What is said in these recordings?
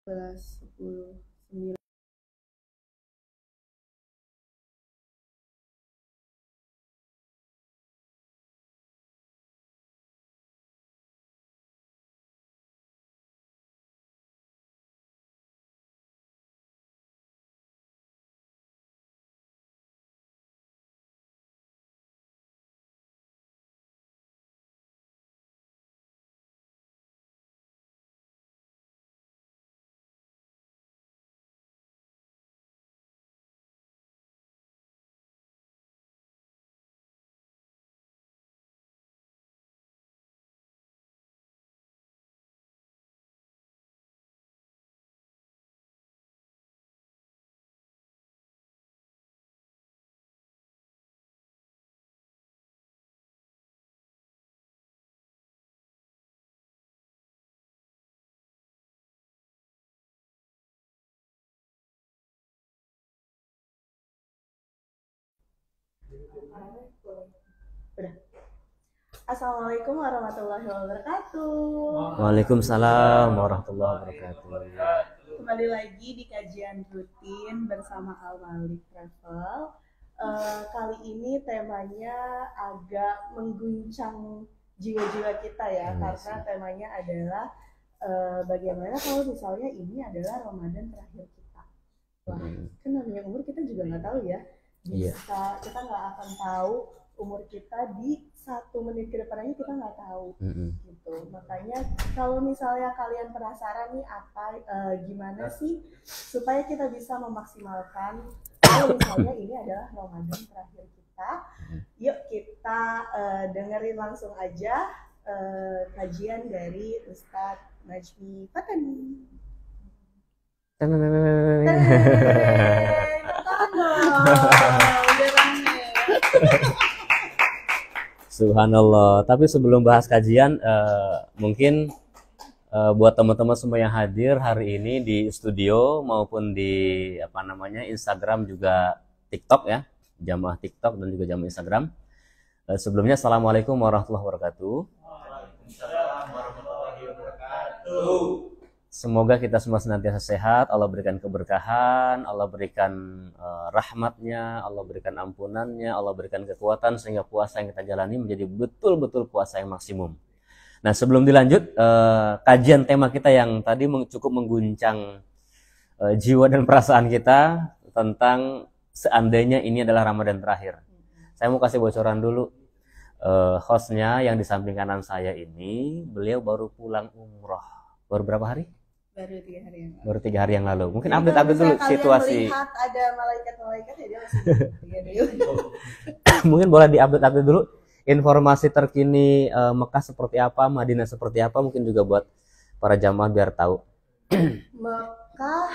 11, 10, 9. Udah. Assalamualaikum warahmatullahi wabarakatuh. Waalaikumsalam warahmatullahi wabarakatuh. Kembali lagi di kajian rutin bersama Al-Malik Travel. Kali ini temanya agak mengguncang jiwa-jiwa kita ya, karena temanya adalah bagaimana kalau misalnya ini adalah Ramadan terakhir kita. Wah, kan namanya umur kita juga nggak tahu ya. Bisa kita nggak akan tahu umur kita di 1 menit ke depannya, kita nggak tahu gitu. Makanya kalau misalnya kalian penasaran nih apa gimana sih supaya kita bisa memaksimalkan kalau misalnya ini adalah Ramadan terakhir kita, yuk kita dengerin langsung aja kajian dari Ustadz Najmi Fatani. Subhanallah. Tapi sebelum bahas kajian, mungkin buat teman-teman semua yang hadir hari ini di studio maupun di Instagram juga TikTok ya, jamaah TikTok dan juga jamaah Instagram. Sebelumnya assalamualaikum warahmatullahi wabarakatuh. Waalaikumsalam warahmatullahi wabarakatuh. Semoga kita semua senantiasa sehat, Allah berikan keberkahan, Allah berikan rahmatnya, Allah berikan ampunannya, Allah berikan kekuatan sehingga puasa yang kita jalani menjadi betul-betul puasa yang maksimum. Nah, sebelum dilanjut, kajian tema kita yang tadi cukup mengguncang jiwa dan perasaan kita tentang seandainya ini adalah Ramadan terakhir. Saya mau kasih bocoran dulu. Hostnya yang di samping kanan saya ini, beliau baru pulang umroh. Baru berapa hari? Baru 3 hari yang lalu. Baru 3 hari yang lalu. Mungkin update dulu situasi. Melihat ada malaikat-malaikat ya dia masih Mungkin boleh diupdate dulu informasi terkini Mekah seperti apa, Madinah seperti apa, mungkin juga buat para jamaah biar tahu. Mekah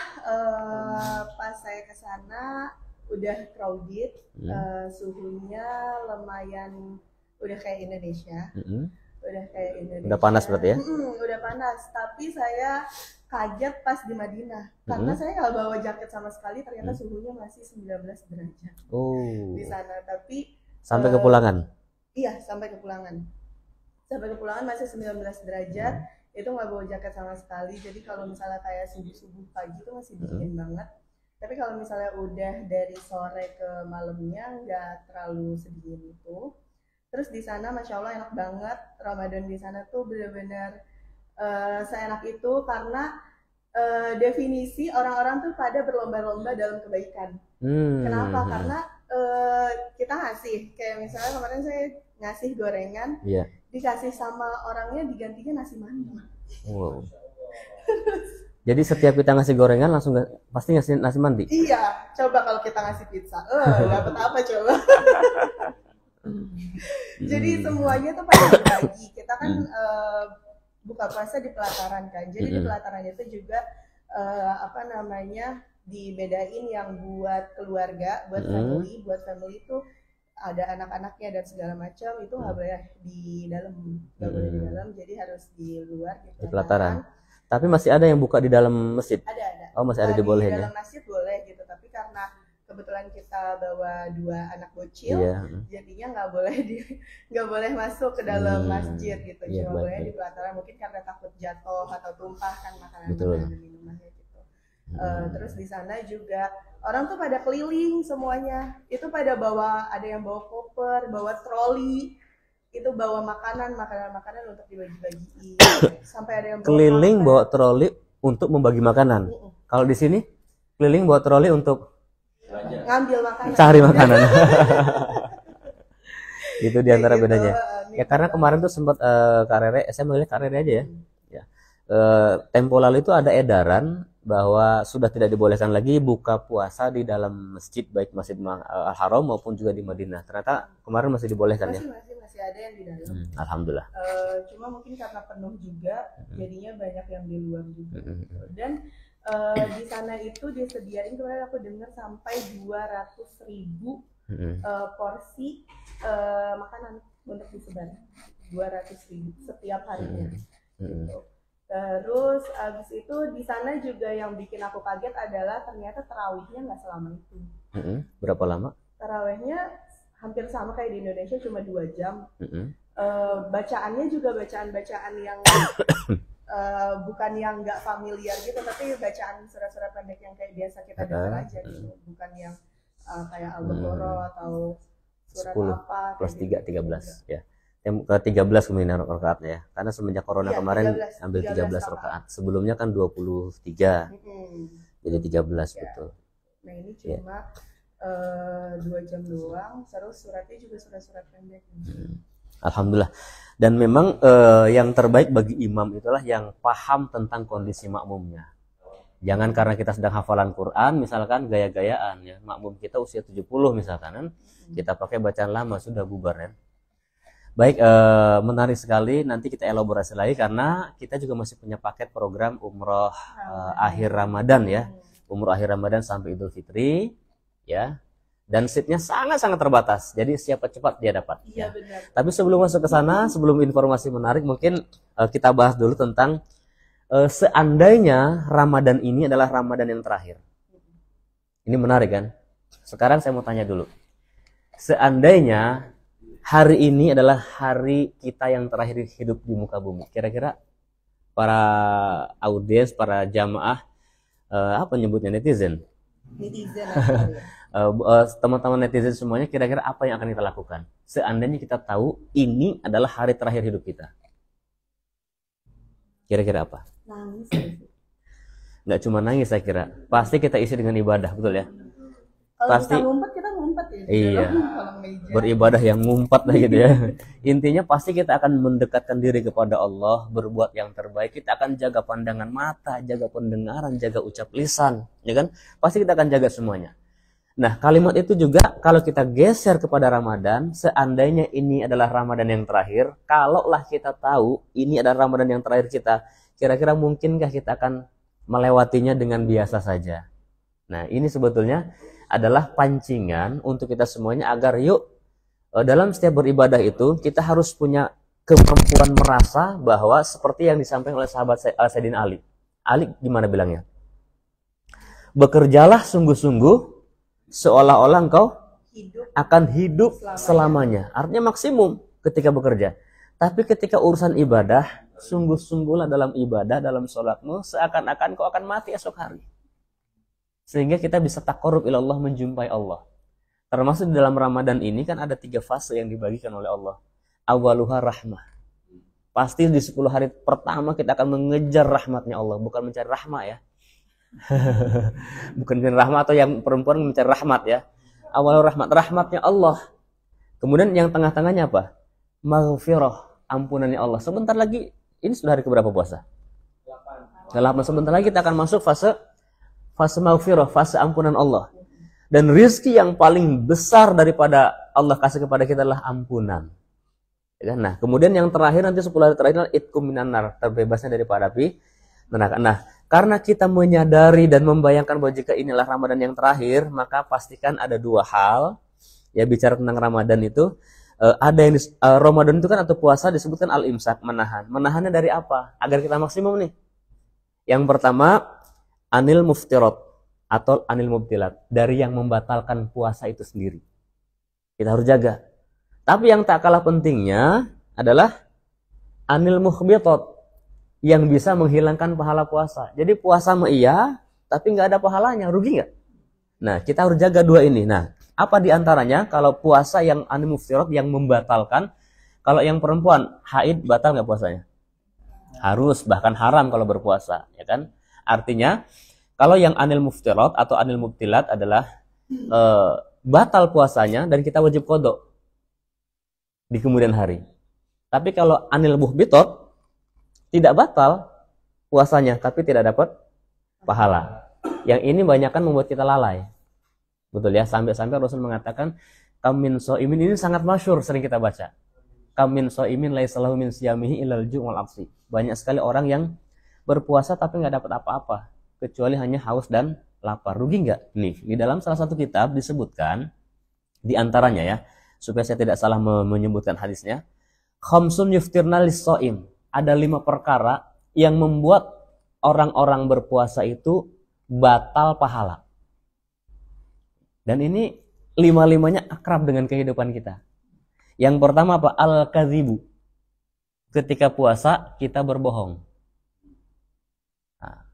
pas saya ke sana udah crowded, suhunya lumayan udah kayak Indonesia. Udah panas berarti ya? Udah panas, tapi saya kaget pas di Madinah karena saya nggak bawa jaket sama sekali, ternyata suhunya masih 19 derajat di sana. Tapi sampai kepulangan? Iya, sampai kepulangan masih 19 derajat. Itu nggak bawa jaket sama sekali, jadi kalau misalnya kayak subuh pagi itu masih dingin banget, tapi kalau misalnya udah dari sore ke malamnya nggak terlalu sedingin itu. Terus di sana Masya Allah enak banget, Ramadan di sana tuh benar-benar seenak itu karena definisi orang-orang tuh pada berlomba-lomba dalam kebaikan. Kenapa? Karena kita ngasih, kayak misalnya kemarin saya ngasih gorengan, dikasih sama orangnya digantinya nasi mandi. Wow. Jadi setiap kita ngasih gorengan langsung pasti ngasih nasi mandi? Iya, coba kalau kita ngasih pizza, dapat apa coba? Jadi semuanya tuh pada berbagi. Kita kan buka puasa di pelataran kan. Jadi di pelataran itu juga dibedain yang buat keluarga, buat family itu ada anak-anaknya dan segala macam, itu nggak boleh di dalam, jadi harus di luar di pelataran. Tapi masih ada yang buka di dalam masjid? Ada. Oh, masih ada dibolehin ya? Di dalam masjid boleh gitu, tapi karena kebetulan kita bawa 2 anak bocil, jadinya nggak boleh masuk ke dalam masjid gitu, cuma boleh di pelataran, mungkin karena takut jatuh atau tumpah kan makanan dan minumannya gitu. Terus di sana juga orang tuh pada keliling semuanya. Itu pada bawa, ada yang bawa koper, bawa troli, itu bawa makanan untuk dibagi-bagiin. Sampai ada yang bawa Keliling makan. bawa troli untuk membagi makanan. Kalau di sini keliling bawa troli untuk Ngambil makanan. cari makanan. Itu diantara Kayak gitu, bedanya. Ya karena gitu. kemarin tuh sempat Kak Rere, saya manggilnya Kak Rere aja ya. Ya. Tempo lalu itu ada edaran bahwa sudah tidak dibolehkan lagi buka puasa di dalam masjid, baik Masjid Al-Haram maupun juga di Madinah. Ternyata kemarin masih dibolehkan ya. Masih ada yang di dalam. Alhamdulillah. Cuma mungkin karena penuh juga, jadinya banyak yang di luar juga. Dan di sana itu disediain, kemarin aku dengar sampai 200.000 porsi makanan untuk disebar. 200.000 setiap harinya. Gitu. Terus abis itu di sana juga yang bikin aku kaget adalah ternyata tarawihnya nggak selama itu. Berapa lama? Tarawihnya hampir sama kayak di Indonesia, cuma 2 jam. Bacaannya juga bacaan-bacaan yang bukan yang nggak familiar gitu, tapi bacaan surat-surat pendek yang kayak biasa kita dengar aja gitu, bukan yang kayak Al-Baqarah atau surat 10 apa plus 3, gitu. 13 ya. Yang ke 13 kemudian rakaatnya ya. Karena semenjak corona Iya, kemarin 13 ambil 13 rakaat. Sebelumnya kan 23. Jadi 13 Ya. betul. Nah ini cuma 2 jam doang, terus suratnya juga surat-surat pendek. Alhamdulillah. Dan memang yang terbaik bagi imam itulah yang paham tentang kondisi makmumnya. Jangan karena kita sedang hafalan Quran misalkan gaya-gayaan ya. Makmum kita usia 70 misalkan kan, kita pakai bacaan lama sudah bubar ya. Baik, menarik sekali. Nanti kita elaborasi lagi karena kita juga masih punya paket program umroh akhir Ramadan ya. Umroh akhir Ramadan sampai Idul Fitri ya. Dan seatnya sangat-sangat terbatas. Jadi siapa cepat dia dapat. Iya Ya. benar. Tapi sebelum masuk ke sana, sebelum informasi menarik, mungkin kita bahas dulu tentang seandainya Ramadan ini adalah Ramadan yang terakhir. Ini menarik kan? Sekarang saya mau tanya dulu. Seandainya hari ini adalah hari kita yang terakhir hidup di muka bumi. Kira-kira para audiens, para jamaah, apa nyebutnya, netizen? Netizen Teman-teman netizen semuanya, kira-kira apa yang akan kita lakukan seandainya kita tahu ini adalah hari terakhir hidup kita? Kira-kira apa? nangis. Nggak cuma nangis, saya kira pasti kita isi dengan ibadah, betul ya? Kalau Pasti. kita ngumpet, kita ngumpet ya. di Iya. dalam kolong meja. Beribadah yang ngumpat lah gitu ya. Intinya pasti kita akan mendekatkan diri kepada Allah, berbuat yang terbaik. Kita akan jaga pandangan mata, jaga pendengaran, jaga ucap lisan, ya kan? Pasti kita akan jaga semuanya. Nah, kalimat itu juga kalau kita geser kepada Ramadan, seandainya ini adalah Ramadan yang terakhir, kalaulah kita tahu ini adalah Ramadan yang terakhir kita, kira-kira mungkinkah kita akan melewatinya dengan biasa saja? Nah, ini sebetulnya adalah pancingan untuk kita semuanya agar yuk dalam setiap beribadah itu kita harus punya kemampuan merasa bahwa seperti yang disampaikan oleh sahabat Sayyidina Ali. Ali gimana bilangnya? Bekerjalah sungguh-sungguh seolah-olah engkau akan hidup selamanya. Artinya maksimum ketika bekerja. Tapi ketika urusan ibadah, sungguh-sungguhlah dalam ibadah, dalam sholatmu, seakan-akan kau akan mati esok hari. Sehingga kita bisa taqarrub ilallah, menjumpai Allah. Termasuk di dalam Ramadan ini kan ada 3 fase yang dibagikan oleh Allah. Awaluha rahmah. Pasti di 10 hari pertama kita akan mengejar rahmatnya Allah. Bukan mencari rahmah ya. Bukan mencari rahmat atau yang perempuan mencari rahmat ya. Awal rahmat, rahmatnya Allah. Kemudian yang tengah-tengahnya apa? Maghfirah, ampunannya Allah. Sebentar lagi, ini sudah hari keberapa puasa? 8. Sebentar lagi kita akan masuk fase maghfirah, fase ampunan Allah. Dan rizki yang paling besar daripada Allah kasih kepada kita adalah ampunan. Ya kan? Nah, kemudian yang terakhir nanti 10 hari terakhir adalah itqum minan nar, terbebasnya daripada api neraka. Nah, karena kita menyadari dan membayangkan bahwa jika inilah Ramadan yang terakhir, maka pastikan ada 2 hal. Ya, bicara tentang Ramadan itu, ada yang Ramadan itu kan atau puasa disebutkan al-imsak, menahan. Menahannya dari apa? Agar kita maksimum nih. Yang pertama, anil muftirat atau anil mubtilat, dari yang membatalkan puasa itu sendiri. Kita harus jaga. Tapi yang tak kalah pentingnya adalah anil mukhbitat, yang bisa menghilangkan pahala puasa. Jadi puasa mah iya, tapi nggak ada pahalanya, rugi nggak? Nah, kita harus jaga dua ini. Nah, apa diantaranya? Kalau puasa yang anil muftirat, yang membatalkan, kalau yang perempuan haid batal nggak puasanya? Harus, bahkan haram kalau berpuasa, ya kan? Artinya, kalau yang anil muftirat atau anil mubtilat adalah batal puasanya dan kita wajib qadha di kemudian hari. Tapi kalau anil muhbitat tidak batal puasanya, tapi tidak dapat pahala. Yang ini banyak kan membuat kita lalai. Betul ya, sampai-sampai Rasul mengatakan kamin so'imin, ini sangat masyhur, sering kita baca. Kamin so'imin laisa lahu min siyamihi illal ju' wal 'atshi. Banyak sekali orang yang berpuasa tapi nggak dapat apa-apa, kecuali hanya haus dan lapar. Rugi nggak? Nih, di dalam salah satu kitab disebutkan, di antaranya ya, supaya saya tidak salah menyebutkan hadisnya, khamsun yuftirna lis-sha'im. Ada 5 perkara yang membuat orang-orang berpuasa itu batal pahala. Dan ini 5-5-nya akrab dengan kehidupan kita. Yang pertama apa? Al-kadzibu. Ketika puasa kita berbohong. Nah,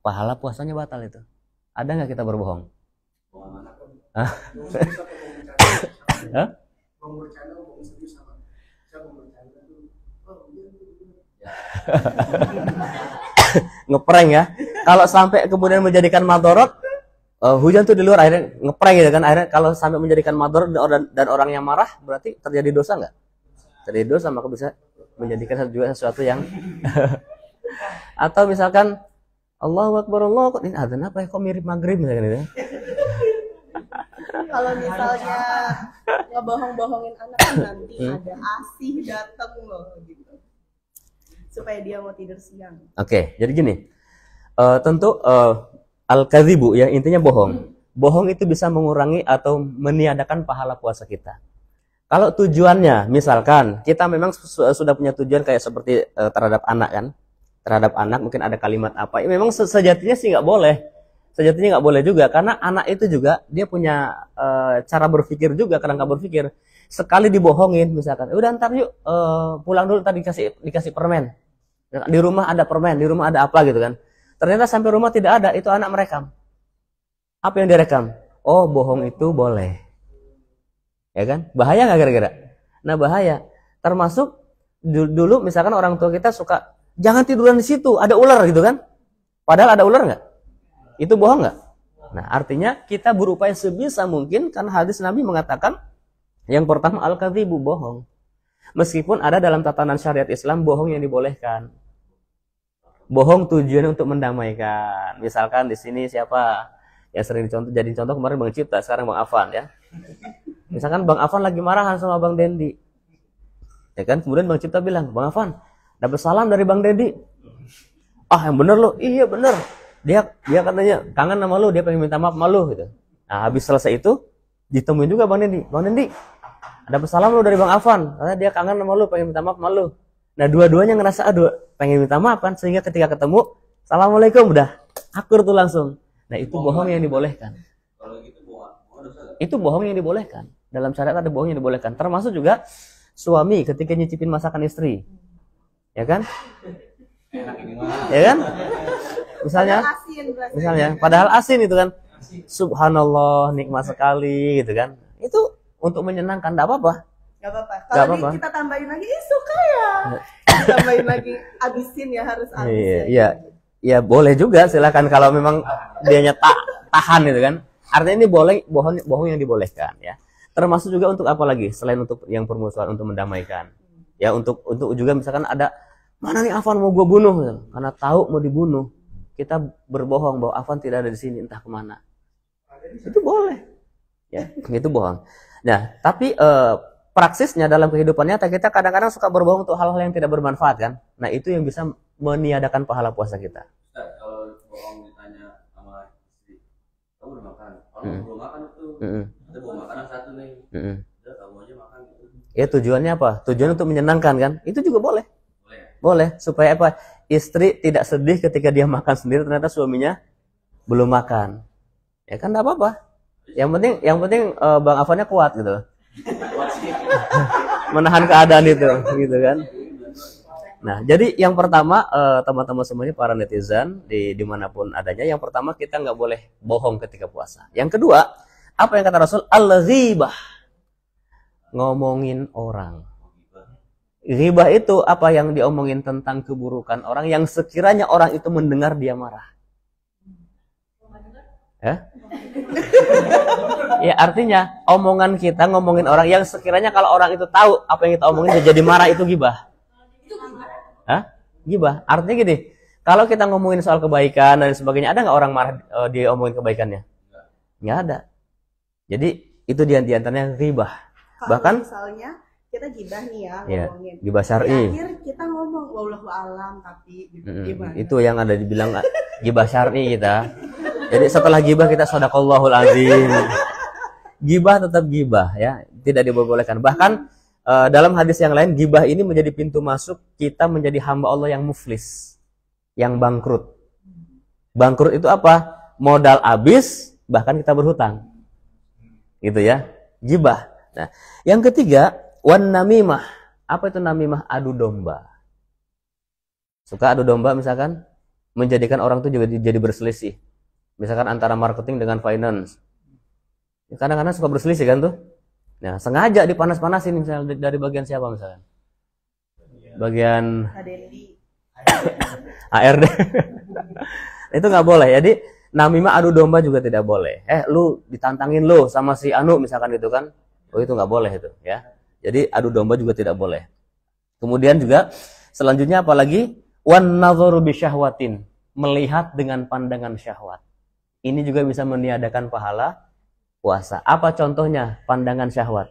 pahala puasanya batal itu. Ada nggak kita berbohong? Hah? Hah? Ngeprank ya. Kalau sampai kemudian menjadikan madorot, hujan tuh di luar, akhirnya ngeprank gitu kan. Akhirnya kalau sampai menjadikan madorot dan orang yang marah, berarti terjadi dosa nggak? Terjadi dosa, maka bisa menjadikan juga sesuatu yang atau misalkan Allahu Akbar, Allahu Akbar, ini adzan apa ya, kok mirip maghrib misalkan gitu. Kalau misalnya ngebohong-bohongin anak kan nanti ada asih datang loh gitu, supaya dia mau tidur siang. Oke, jadi gini, tentu al-kadzibu ya, intinya bohong. Bohong itu bisa mengurangi atau meniadakan pahala puasa kita. Kalau tujuannya, misalkan kita memang sudah punya tujuan kayak seperti terhadap anak kan, terhadap anak mungkin ada kalimat apa, ya, memang sejatinya sih nggak boleh. Sejatinya nggak boleh juga, karena anak itu juga dia punya cara berpikir juga, kerangka berpikir. Sekali dibohongin, misalkan, udah ntar yuk pulang dulu, tadi dikasih permen. Di rumah ada permen, di rumah ada apa gitu kan. Ternyata sampai rumah tidak ada, itu anak merekam. Apa yang direkam? Oh, bohong itu boleh. Ya kan? Bahaya nggak kira-kira? Nah, bahaya. Termasuk dulu misalkan orang tua kita suka, jangan tiduran di situ, ada ular gitu kan. Padahal ada ular nggak? Itu bohong nggak? Nah, artinya kita berupaya sebisa mungkin, karena hadis Nabi mengatakan yang pertama al-kadzibu, bohong. Meskipun ada dalam tatanan syariat Islam bohong yang dibolehkan. Bohong tujuannya untuk mendamaikan. Misalkan di sini siapa yang sering jadi contoh kemarin Bang Cipta, sekarang Bang Afan ya. Misalkan Bang Afan lagi marahan sama Bang Dendi. Ya kan? Kemudian Bang Cipta bilang, "Bang Afan, dapat salam dari Bang Dendi." "Ah, yang bener lo." "Iya, bener. Dia katanya kangen sama lu, dia pengen minta maaf sama lu gitu." Nah, habis selesai itu ditemuin juga Bang Dendi. "Bang Dendi, ada pesalam lu dari Bang Afan, karena dia kangen sama lu, pengen minta maaf sama lu." Nah, dua-duanya ngerasa pengen minta maaf kan, sehingga ketika ketemu, "Assalamualaikum," udah akur tuh langsung. Nah, itu bohong yang dibolehkan. Kalau gitu bohong dosa nggak? Itu bohong yang dibolehkan. Dalam syariat ada bohong yang dibolehkan. Termasuk juga suami ketika nyicipin masakan istri. Ya kan? Enak ini mah. Ya kan? Misalnya, padahal asin itu kan. Subhanallah, nikmat sekali gitu kan. Itu untuk menyenangkan, enggak apa-apa. Gak apa-apa. Kalau kita tambahin lagi, suka ya. Tambahin lagi, abisin ya, harus abisin. Iya. Ya boleh juga, silakan kalau memang dianya tahan gitu kan. Artinya ini boleh, bohong yang dibolehkan ya. Termasuk juga untuk apa lagi selain untuk yang permusuhan, untuk mendamaikan. Ya, untuk juga misalkan ada, mana nih Afan mau gue bunuh gitu. Karena tahu mau dibunuh, kita berbohong bahwa Afan tidak ada di sini, entah kemana. Itu boleh. Ya, itu bohong. Nah, tapi praksisnya dalam kehidupan nyata kita kadang-kadang suka berbohong untuk hal-hal yang tidak bermanfaat kan. Nah, itu yang bisa meniadakan pahala puasa kita. Ustaz, kalau bohong ditanya sama istri, "Kamu udah makan?" Kalau belum makan itu, ada bawa makanan satu nih. Udah kamu aja makan gitu. Ya, tujuannya apa? Tujuan untuk menyenangkan kan? Itu juga boleh. Boleh, supaya apa? Istri tidak sedih ketika dia makan sendiri ternyata suaminya belum makan. Ya kan, enggak apa-apa. Yang penting Bang Afannya kuat gitu. Menahan keadaan itu, gitu kan. Nah, jadi yang pertama teman-teman semuanya para netizen dimanapun adanya, yang pertama kita nggak boleh bohong ketika puasa. Yang kedua, apa yang kata Rasul? Al-ghibah, ngomongin orang. Ghibah itu apa yang diomongin tentang keburukan orang yang sekiranya orang itu mendengar dia marah. Ya? Ya artinya omongan kita ngomongin orang yang sekiranya kalau orang itu tahu apa yang kita omongin dia jadi marah, itu ghibah. Hah? Ghibah. Artinya gini, kalau kita ngomongin soal kebaikan dan sebagainya, ada nggak orang marah dia omongin kebaikannya? Nggak ada. Jadi itu diantaranya ghibah. Bahkan misalnya kita gibah nih ya, ngomongin. Gibah syar'i. Akhir kita ngomong wallahu alam tapi gimana? Itu yang ada dibilang gibah syar'i kita. Jadi setelah gibah kita shadaqallahul azim. Gibah tetap gibah ya, tidak diperbolehkan. Bahkan dalam hadis yang lain, gibah ini menjadi pintu masuk kita menjadi hamba Allah yang muflis, yang bangkrut. Bangkrut itu apa? Modal habis, bahkan kita berhutang. Gitu ya, gibah. Nah, yang ketiga, wan namimah. Apa itu namimah? Adu domba. Suka adu domba misalkan, menjadikan orang itu juga jadi berselisih. Misalkan antara marketing dengan finance. Kadang-kadang suka berselisih kan tuh. Nah, sengaja dipanas-panasin misalnya dari bagian siapa misalkan? Bagian ARD. Itu nggak boleh. Jadi namimah adu domba juga tidak boleh. Lu ditantangin lu sama si Anu misalkan gitu kan. Oh itu nggak boleh itu ya. Jadi adu domba juga tidak boleh. Kemudian juga selanjutnya apalagi wan nadzaru bisyahwatin, melihat dengan pandangan syahwat. Ini juga bisa meniadakan pahala puasa. Apa contohnya pandangan syahwat?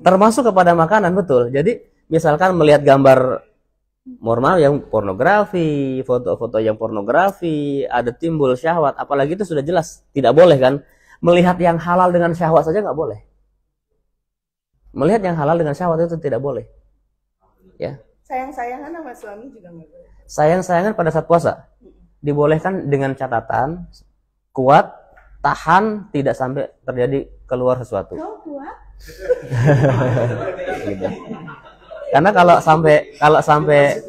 Termasuk kepada makanan, betul. Jadi misalkan melihat gambar normal yang pornografi, foto-foto yang pornografi, ada timbul syahwat, apalagi itu sudah jelas tidak boleh kan. Melihat yang halal dengan syahwat saja nggak boleh. Melihat yang halal dengan syahwat itu tidak boleh. Ya. Sayang-sayangan sama suami juga nggak boleh. Sayang-sayangan pada saat puasa dibolehkan dengan catatan kuat, tahan, tidak sampai terjadi keluar sesuatu. Kau kuat? Gitu. Karena kalau sampai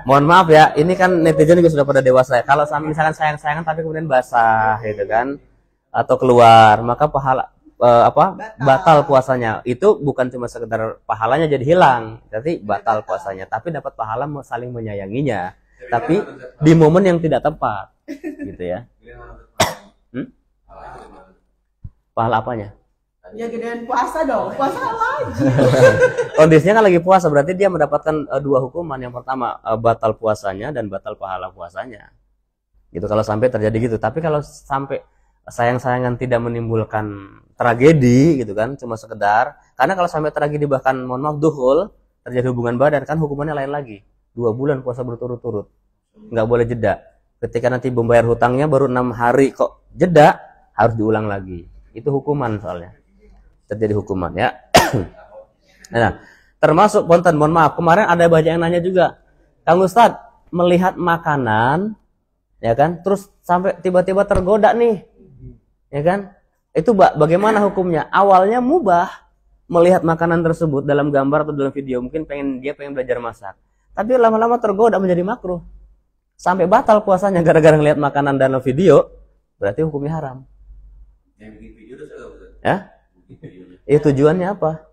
mohon maaf ya, ini kan netizen juga sudah pada dewasa ya. Kalau misalkan sayang-sayangan tapi kemudian basah gitu kan atau keluar, maka pahala batal puasanya. Itu bukan cuma sekedar pahalanya jadi hilang, tapi batal puasanya. Tapi dapat pahala saling menyayanginya. Tapi di momen yang tidak tepat, gitu ya. Pahala apanya? Ya gedean puasa dong. Puasa lagi. Kondisinya kan lagi puasa, berarti dia mendapatkan dua hukuman. Yang pertama batal puasanya dan batal pahala puasanya. Gitu kalau sampai terjadi gitu. Tapi kalau sampai sayang-sayangan tidak menimbulkan tragedi gitu kan, cuma sekedar, karena kalau sampai tragedi bahkan mohon maaf duhul, terjadi hubungan badan kan hukumannya lain lagi. 2 bulan puasa berturut-turut, nggak boleh jeda. Ketika nanti membayar hutangnya baru 6 hari kok jeda, harus diulang lagi. Itu hukuman soalnya, terjadi hukuman ya. Nah, termasuk ponten mohon maaf, kemarin ada banyak yang nanya juga, Kang Ustadz melihat makanan ya kan, terus sampai tiba-tiba tergoda nih ya kan, itu bagaimana hukumnya? Awalnya mubah melihat makanan tersebut dalam gambar atau dalam video, mungkin dia pengen belajar masak, tapi lama-lama tergoda menjadi makruh sampai batal puasanya gara-gara ngelihat makanan dalam video, berarti hukumnya haram. Yang bikin video itu Ya? Tujuannya apa?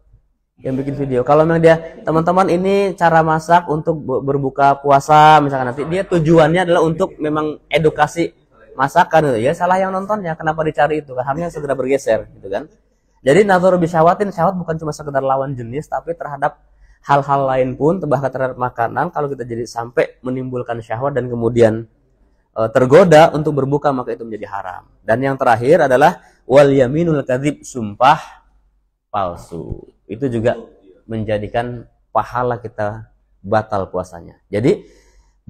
Yang bikin video. Kalau memang dia teman-teman ini cara masak untuk berbuka puasa misalkan, nanti dia tujuannya adalah untuk memang edukasi masakan gitu ya, salah yang nontonnya, kenapa dicari itu, harusnya segera bergeser gitu kan. Jadi nadzaru bisyawatin, syahwat bukan cuma sekedar lawan jenis, tapi terhadap hal-hal lain pun, bahkan terhadap makanan. Kalau kita jadi sampai menimbulkan syahwat dan kemudian tergoda untuk berbuka, maka itu menjadi haram. Dan yang terakhir adalah wal yaminul kadzib, sumpah palsu. Itu juga menjadikan pahala kita batal puasanya. Jadi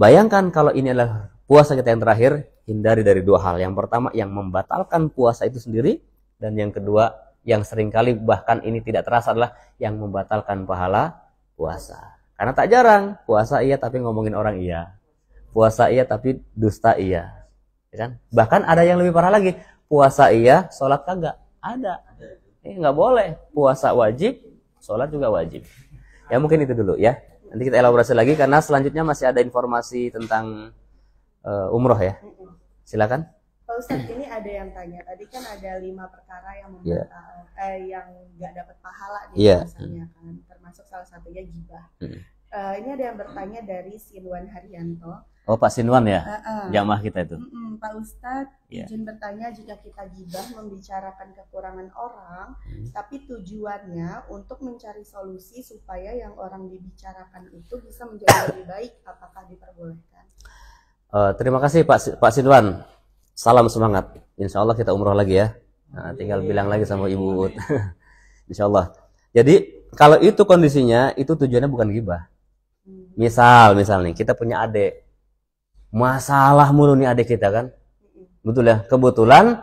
bayangkan kalau ini adalah puasa kita yang terakhir, hindari dari 2 hal. Yang pertama yang membatalkan puasa itu sendiri, dan yang kedua yang seringkali bahkan ini tidak terasa adalah yang membatalkan pahala puasa. Karena tak jarang puasa iya tapi ngomongin orang iya, puasa iya tapi dusta iya, ya kan? Bahkan ada yang lebih parah lagi, puasa iya sholat kagak. Ada. Nggak boleh. Puasa wajib, sholat juga wajib. Ya mungkin itu dulu ya. Nanti kita elaborasi lagi karena selanjutnya masih ada informasi tentang umroh ya. Silakan. Pak Ustadz, ini ada yang tanya. Tadi kan ada 5 perkara yang yang nggak dapat pahala di misalnya kan, termasuk salah satunya gibah. Ini ada yang bertanya dari Sinwan Haryanto. Oh, Pak Sinwan ya, jamaah kita itu. Pak Ustadz, izin bertanya, jika kita gibah membicarakan kekurangan orang, tapi tujuannya untuk mencari solusi supaya yang orang dibicarakan itu bisa menjadi lebih baik, apakah diperbolehkan? Terima kasih Pak Sinwan. Salam semangat. Insya Allah kita umroh lagi ya. Nah, tinggal bilang lagi sama Ibu Uut. Insya Allah. Jadi kalau itu kondisinya, itu tujuannya bukan gibah. Misal nih, kita punya adik. Masalah mulu nih adik kita kan. Betul ya. Kebetulan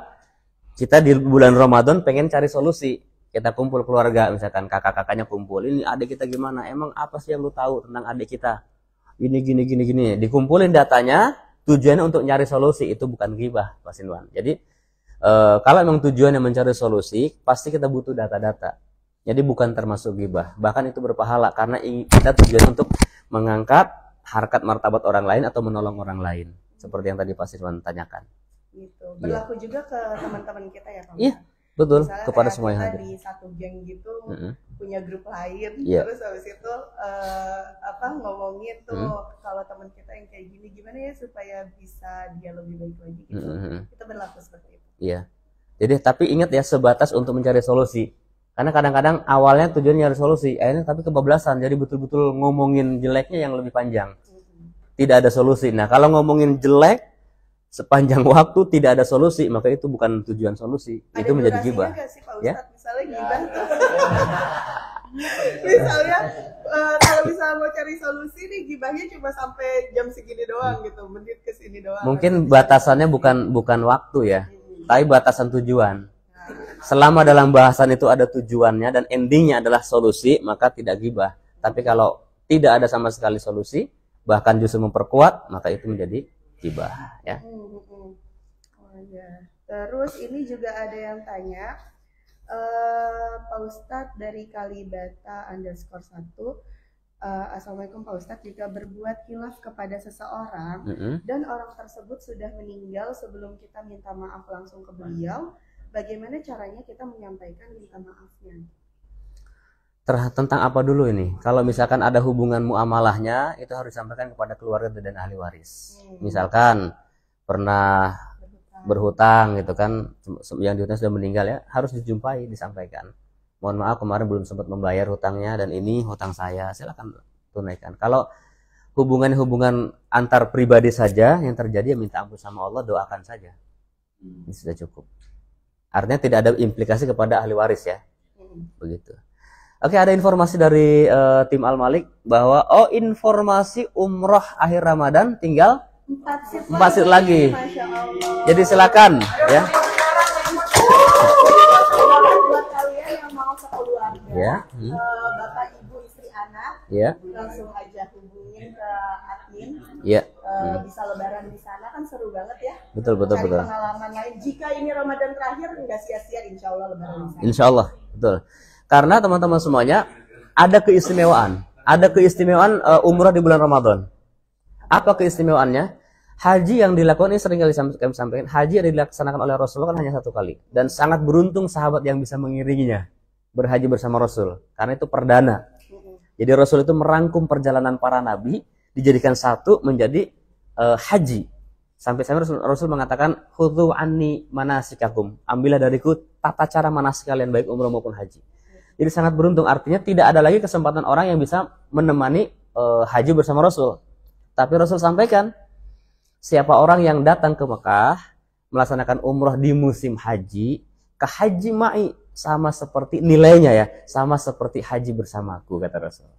kita di bulan Ramadan pengen cari solusi. Kita kumpul keluarga, misalkan kakak-kakaknya kumpul. Ini adik kita gimana? Emang apa sih yang lu tahu tentang adik kita? Ini gini. Dikumpulin datanya, tujuannya untuk nyari solusi. Itu bukan gibah, Pak Sinwan. Jadi kalau memang tujuannya mencari solusi, pasti kita butuh data-data. Jadi bukan termasuk gibah. Bahkan itu berpahala karena kita tujuan untuk mengangkat harkat martabat orang lain atau menolong orang lain, seperti yang tadi Pak Sinwan tanyakan. Gitu. Berlaku juga ke teman-teman kita ya, Pak. Iya, betul. Misalnya kepada semua yang hadir. Di satu geng gitu punya grup lain, terus habis itu ngomongin tuh kalau teman kita yang kayak gini gimana ya supaya bisa dia lebih baik lagi gitu. Kita berlaku seperti itu. Iya. Jadi tapi ingat ya, sebatas untuk mencari solusi. Karena kadang-kadang awalnya tujuannya nyari solusi, akhirnya tapi kebablasan. Jadi betul-betul ngomongin jeleknya yang lebih panjang. Tidak ada solusi. Nah, kalau ngomongin jelek sepanjang waktu tidak ada solusi, maka itu bukan tujuan solusi. Ada itu menjadi gibah. Ya? Misalnya gibah tuh. Misalnya kalau misalnya mau cari solusi nih, gibahnya cuma sampai jam segini doang gitu, menit ke sini doang. Mungkin batasannya bukan waktu ya, tapi batasan tujuan. Selama dalam bahasan itu ada tujuannya dan endingnya adalah solusi, maka tidak gibah. Tapi kalau tidak ada sama sekali solusi, bahkan justru memperkuat, maka itu menjadi gibah ya. Terus ini juga ada yang tanya, Pak Ustadz dari Kalibata _1, Assalamualaikum Pak Ustadz, jika berbuat khilaf kepada seseorang dan orang tersebut sudah meninggal sebelum kita minta maaf langsung ke beliau, bagaimana caranya kita menyampaikan minta maafnya? Tentang apa dulu ini? Kalau misalkan ada hubungan muamalahnya, itu harus disampaikan kepada keluarga dan ahli waris. Misalkan pernah berhutang gitu kan, yang dihutang sudah meninggal ya, harus dijumpai, disampaikan. Mohon maaf kemarin belum sempat membayar hutangnya dan ini hutang saya, silakan tunaikan. Kalau hubungan antar pribadi saja yang terjadi, ya minta ampun sama Allah, doakan saja. Ini sudah cukup. Artinya tidak ada implikasi kepada ahli waris ya. Begitu. Oke, ada informasi dari tim Al-Malik bahwa informasi umroh akhir Ramadan tinggal 4 sit lagi. Jadi silakan ya. Buat kalian yang mau sekeluarga, Ya. Bapak Ibu istri anak, Ya. langsung aja hubungin ke admin. Ya. Bisa lebaran di sana kan seru banget ya. Betul. Cari pengalaman lain. Jika ini Ramadan terakhir nggak sia-sia, insya Allah lebaran di sana. Insya Allah, betul. Karena teman-teman semuanya ada keistimewaan. Ada keistimewaan umrah di bulan Ramadan. Apa keistimewaannya? Haji yang dilakukan ini sering kali kami sampaikan. Haji yang dilaksanakan oleh Rasulullah kan hanya 1 kali. Dan sangat beruntung sahabat yang bisa mengiringinya berhaji bersama Rasul. Karena itu perdana. Jadi Rasul itu merangkum perjalanan para nabi, dijadikan satu menjadi haji. Sampai-sampai Rasul mengatakan, khudhu anni manasikakum. Ambillah dariku tata cara manasik kalian, baik umrah maupun haji. Jadi sangat beruntung. Artinya tidak ada lagi kesempatan orang yang bisa menemani haji bersama Rasul. Tapi Rasul sampaikan, siapa orang yang datang ke Mekah melaksanakan umroh di musim haji, ke haji ma'i, sama seperti nilainya ya, sama seperti haji bersamaku, kata Rasul.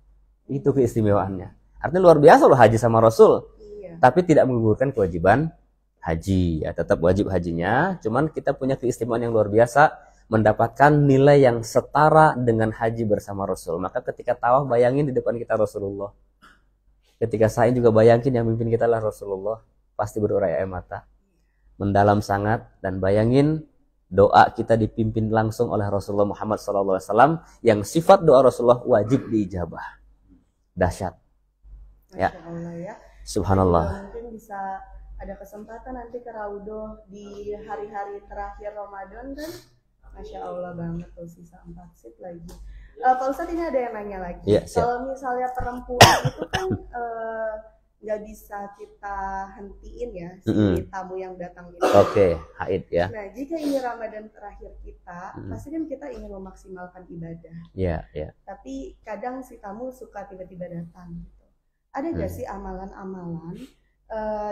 Itu keistimewaannya. Artinya luar biasa loh haji sama Rasul. Tapi tidak menggugurkan kewajiban haji ya, tetap wajib hajinya. Cuman kita punya keistimewaan yang luar biasa, mendapatkan nilai yang setara dengan haji bersama Rasul. Maka ketika tawaf bayangin di depan kita Rasulullah. Ketika sa'i juga bayangin yang mimpin kita lah Rasulullah. Pasti berurai air mata, mendalam sangat. Dan bayangin Doa kita dipimpin langsung oleh Rasulullah Muhammad SAW yang sifat doa Rasulullah wajib diijabah. Dahsyat. Ya. Ya. Subhanallah. Mungkin bisa ada kesempatan nanti ke Raudoh di hari-hari terakhir Ramadan kan. Masya Allah banget tuh, sisa 4 seat lagi. Pak Ustadz, ini ada yang nanya lagi. Ya, kalau misalnya perempuan itu kan nggak bisa kita hentiin ya si tamu yang datang ini. Oke, haid ya. Nah, jika ini Ramadan terakhir kita, pasti kan kita ingin memaksimalkan ibadah. Iya, iya. Tapi kadang si tamu suka tiba-tiba datang gitu. Ada nggak sih amalan-amalan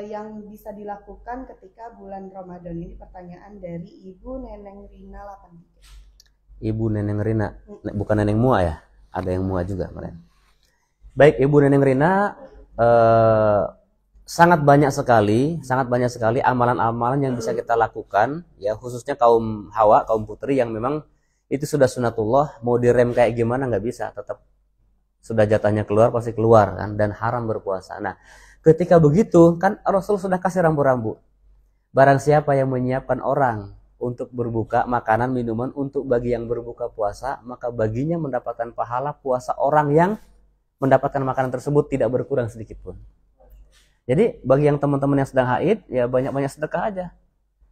yang bisa dilakukan ketika bulan Ramadan ini? Pertanyaan dari Ibu Neneng Rina 83. Ibu Neneng Rina, bukan Neneng Mua ya? Ada yang Mua juga kemarin. Baik, Ibu Neneng Rina, sangat banyak sekali amalan-amalan yang bisa kita lakukan ya, khususnya kaum hawa, kaum putri yang memang itu sudah sunatullah, mau direm kayak gimana nggak bisa, tetap sudah jatahnya keluar pasti keluar kan, dan haram berpuasa. Nah, ketika begitu kan Rasul sudah kasih rambu-rambu. Barang siapa yang menyiapkan orang untuk berbuka makanan minuman untuk bagi yang berbuka puasa, maka baginya mendapatkan pahala puasa orang yang mendapatkan makanan tersebut tidak berkurang sedikit pun. Jadi bagi yang teman-teman yang sedang haid, ya banyak-banyak sedekah aja.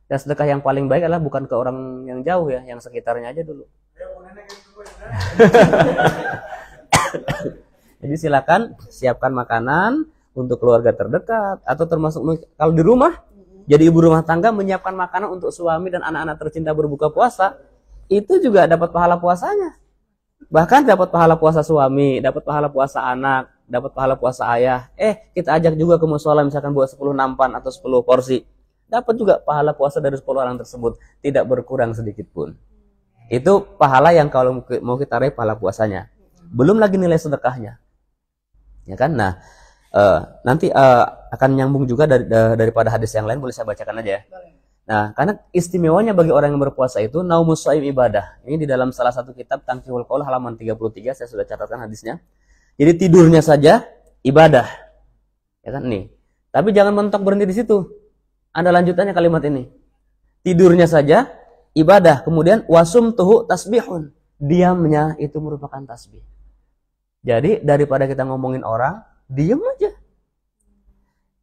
Dan sedekah yang paling baik adalah bukan ke orang yang jauh ya, yang sekitarnya aja dulu. Jadi silakan siapkan makanan untuk keluarga terdekat, atau termasuk kalau di rumah, jadi ibu rumah tangga menyiapkan makanan untuk suami dan anak-anak tercinta berbuka puasa, itu juga dapat pahala puasanya. Bahkan dapat pahala puasa suami, dapat pahala puasa anak, dapat pahala puasa ayah. Kita ajak juga ke mushola misalkan buat 10 nampan atau 10 porsi. Dapat juga pahala puasa dari 10 orang tersebut, tidak berkurang sedikit pun. Itu pahala yang kalau mau kita raih pahala puasanya. Belum lagi nilai sedekahnya. Ya kan? Nah, nanti akan nyambung juga daripada hadis yang lain, boleh saya bacakan aja ya. Nah, karena istimewanya bagi orang yang berpuasa itu naumus shaim ibadah. Ini di dalam salah satu kitab Tangkihul Qaul halaman 33, saya sudah catatkan hadisnya. Jadi tidurnya saja ibadah. Ya kan nih. Tapi jangan mentok berhenti di situ. Ada lanjutannya kalimat ini. Tidurnya saja ibadah, kemudian wasum tuhu tasbihun. Diamnya itu merupakan tasbih. Jadi daripada kita ngomongin orang, diam aja.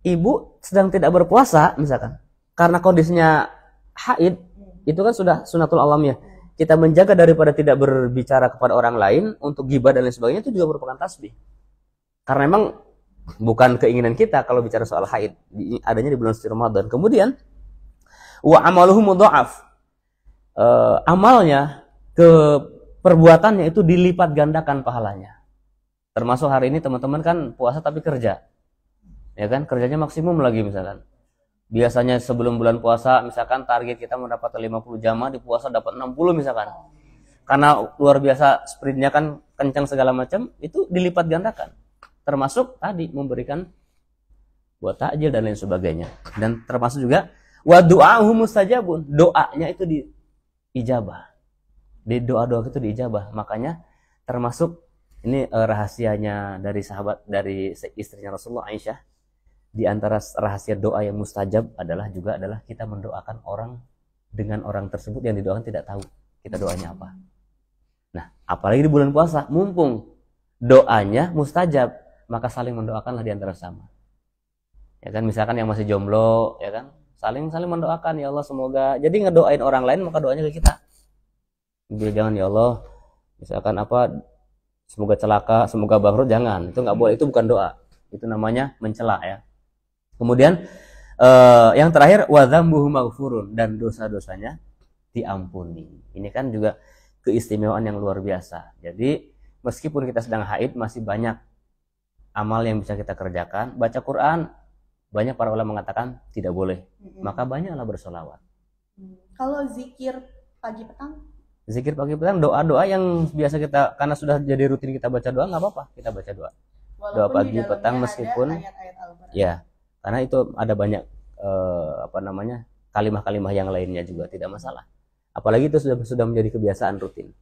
Ibu sedang tidak berpuasa misalkan, karena kondisinya haid, itu kan sudah sunatul alamnya. Kita menjaga daripada tidak berbicara kepada orang lain untuk ghibah dan lain sebagainya, itu juga merupakan tasbih. Karena memang bukan keinginan kita kalau bicara soal haid, adanya di bulan suci Ramadan. Kemudian wa amaluhu mudha'af. Amalnya, perbuatannya itu dilipat gandakan pahalanya. Termasuk hari ini teman-teman kan puasa tapi kerja. Ya kan, kerjanya maksimum lagi misalkan. Biasanya sebelum bulan puasa misalkan target kita mendapat 50 jamaah, di puasa dapat 60 misalkan. Karena luar biasa sprintnya kan kencang segala macam, itu dilipat gandakan. Termasuk tadi memberikan buat takjil dan lain sebagainya. Dan termasuk juga wa du'ahu mustajabun, doanya itu diijabah. Di doa-doa itu diijabah. Makanya termasuk ini rahasianya dari sahabat, dari istrinya Rasulullah Aisyah. Di antara rahasia doa yang mustajab adalah kita mendoakan orang dengan orang tersebut yang didoakan tidak tahu kita doanya apa. Nah, apalagi di bulan puasa, mumpung doanya mustajab, maka saling mendoakanlah di antara sama. Ya kan, misalkan yang masih jomblo, ya kan, saling mendoakan, ya Allah semoga. Jadi ngedoain orang lain maka doanya ke kita. Jangan ya Allah, misalkan apa, semoga celaka, semoga bangkrut, jangan. Itu nggak boleh, itu bukan doa. Itu namanya mencela ya. Kemudian yang terakhir wa dzambuhu maghfurun, dan dosa-dosanya diampuni. Ini kan juga keistimewaan yang luar biasa. Jadi meskipun kita sedang haid, masih banyak amal yang bisa kita kerjakan. Baca Quran, banyak para ulama mengatakan tidak boleh. Maka banyaklah bersolawat. Kalau zikir pagi petang? Zikir pagi petang, doa-doa yang biasa kita, karena sudah jadi rutin kita baca doa, nggak apa-apa kita baca doa. Walaupun doa pagi petang meskipun ayat-ayat Al-Quran. Ya. Karena itu ada banyak kalimah-kalimah yang lainnya juga, tidak masalah. Apalagi itu sudah menjadi kebiasaan rutin.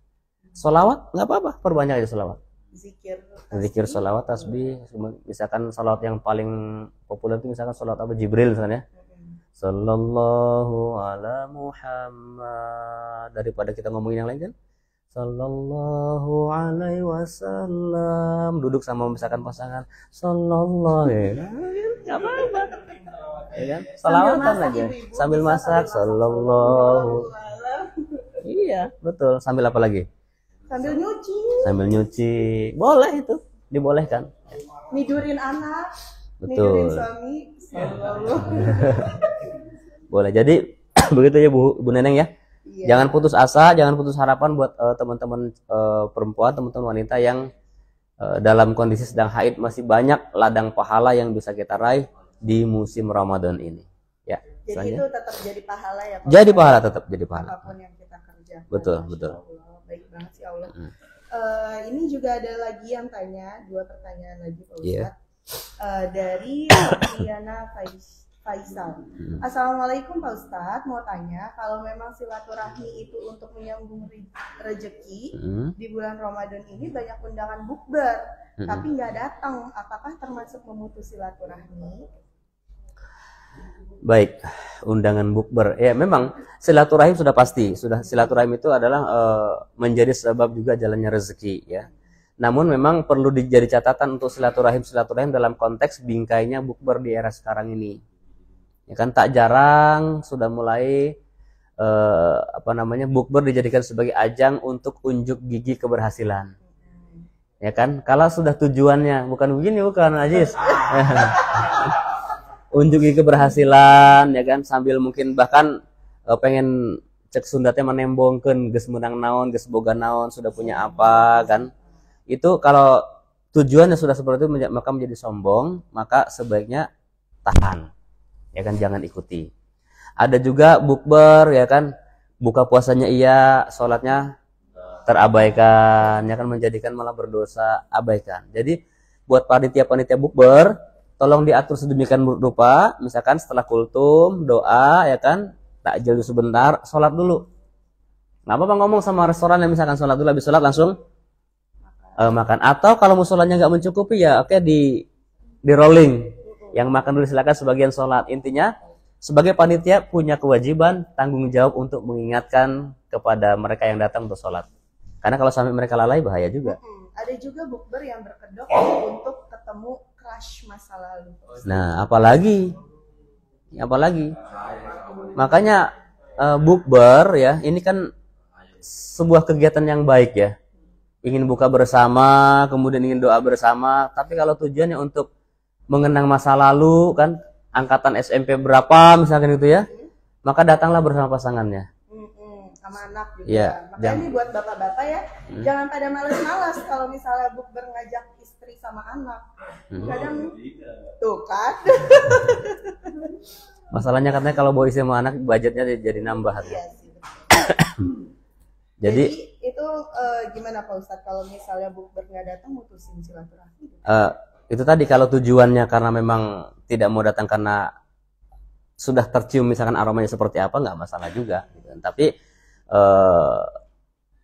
Sholawat nggak apa-apa, perbanyak aja sholawat. Zikir, sholawat, tasbih. Misalkan sholawat yang paling populer itu misalkan sholawat apa, Jibril misalnya. Sallallahu ala Muhammad. Daripada kita ngomongin yang lain kan, Sallallahu alaihi wasallam. Duduk sama misalkan pasangan, Sallallahu ya. Enggak apa-apa. Ya kan? Salawatan aja. Sambil masak, Sallallahu. Iya, betul. Sambil apa lagi? Sambil nyuci. Sambil nyuci. Boleh itu. Dibolehkan. Nidurin anak. Betul. Nidurin suami. Sallallahu. Boleh. Jadi begitu ya Bu Neneng ya. Iya. Jangan putus asa, jangan putus harapan buat teman-teman perempuan, teman-teman wanita yang dalam kondisi sedang haid. Masih banyak ladang pahala yang bisa kita raih di musim Ramadan ini. Ya. Jadi itu tetap jadi pahala ya. Jadi pahala, tetap jadi pahala. Apapun yang kita kerjakan. Betul, betul. Baik banget sih Allah. Ini juga ada lagi yang tanya, 2 pertanyaan lagi Pak Ustadz. Yeah. Dari Diana Faisal. Assalamualaikum Pak Ustadz, mau tanya kalau memang silaturahmi itu untuk menyambung rezeki di bulan Ramadan ini banyak undangan bukber, tapi nggak datang, apakah termasuk memutus silaturahmi? Baik, undangan bukber. Ya, memang silaturahim sudah pasti. Sudah silaturahim itu adalah menjadi sebab juga jalannya rezeki ya. Namun memang perlu dijadi catatan untuk silaturahim dalam konteks bingkainya bukber di era sekarang ini. Ya kan tak jarang sudah mulai bukber dijadikan sebagai ajang untuk unjuk gigi keberhasilan. Ya kan? Kalau sudah tujuannya bukan begini, bukan Aziz. Unjuk gigi keberhasilan ya kan, sambil mungkin bahkan pengen cek sundatnya menembongkeun geus menang naon, geus boga naon, sudah punya apa kan. Itu kalau tujuannya sudah seperti itu maka menjadi sombong, maka sebaiknya tahan. Ya kan, jangan ikuti. Ada juga bukber ya kan, buka puasanya iya, sholatnya terabaikan, ya kan, menjadikan malah berdosa, abaikan. Jadi buat panitia-panitia bukber, tolong diatur sedemikian rupa, misalkan setelah kultum, doa ya kan, takjil sebentar, sholat dulu. Nggak apa-apa ngomong sama restoran yang misalkan sholat dulu, habis sholat langsung makan. Atau kalau musolanya nggak mencukupi ya oke, di rolling. Yang makan dulu silakan, sebagian sholat. Intinya sebagai panitia punya kewajiban tanggung jawab untuk mengingatkan kepada mereka yang datang untuk sholat. Karena kalau sampai mereka lalai bahaya juga. Ada juga bukber yang berkedok untuk ketemu crush masa lalu. Nah, apalagi makanya bukber ya, ini kan sebuah kegiatan yang baik ya. Ingin buka bersama, kemudian ingin doa bersama, tapi kalau tujuannya untuk mengenang masa lalu kan, angkatan SMP berapa misalkan gitu ya, maka datanglah bersama pasangannya. Sama anak juga. Ya, makanya ini buat bapak-bapak ya, jangan pada malas-malas kalau misalnya bukber ngajak istri sama anak. Kadang tuh kan. Masalahnya katanya kalau bawa istri sama anak budgetnya jadi nambah. Iya sih. Jadi itu gimana Pak Ustadz kalau misalnya bukber nggak datang, mutusin silaturahmi? Itu tadi kalau tujuannya karena memang tidak mau datang karena sudah tercium misalkan aromanya seperti apa, nggak masalah juga gitu. Tapi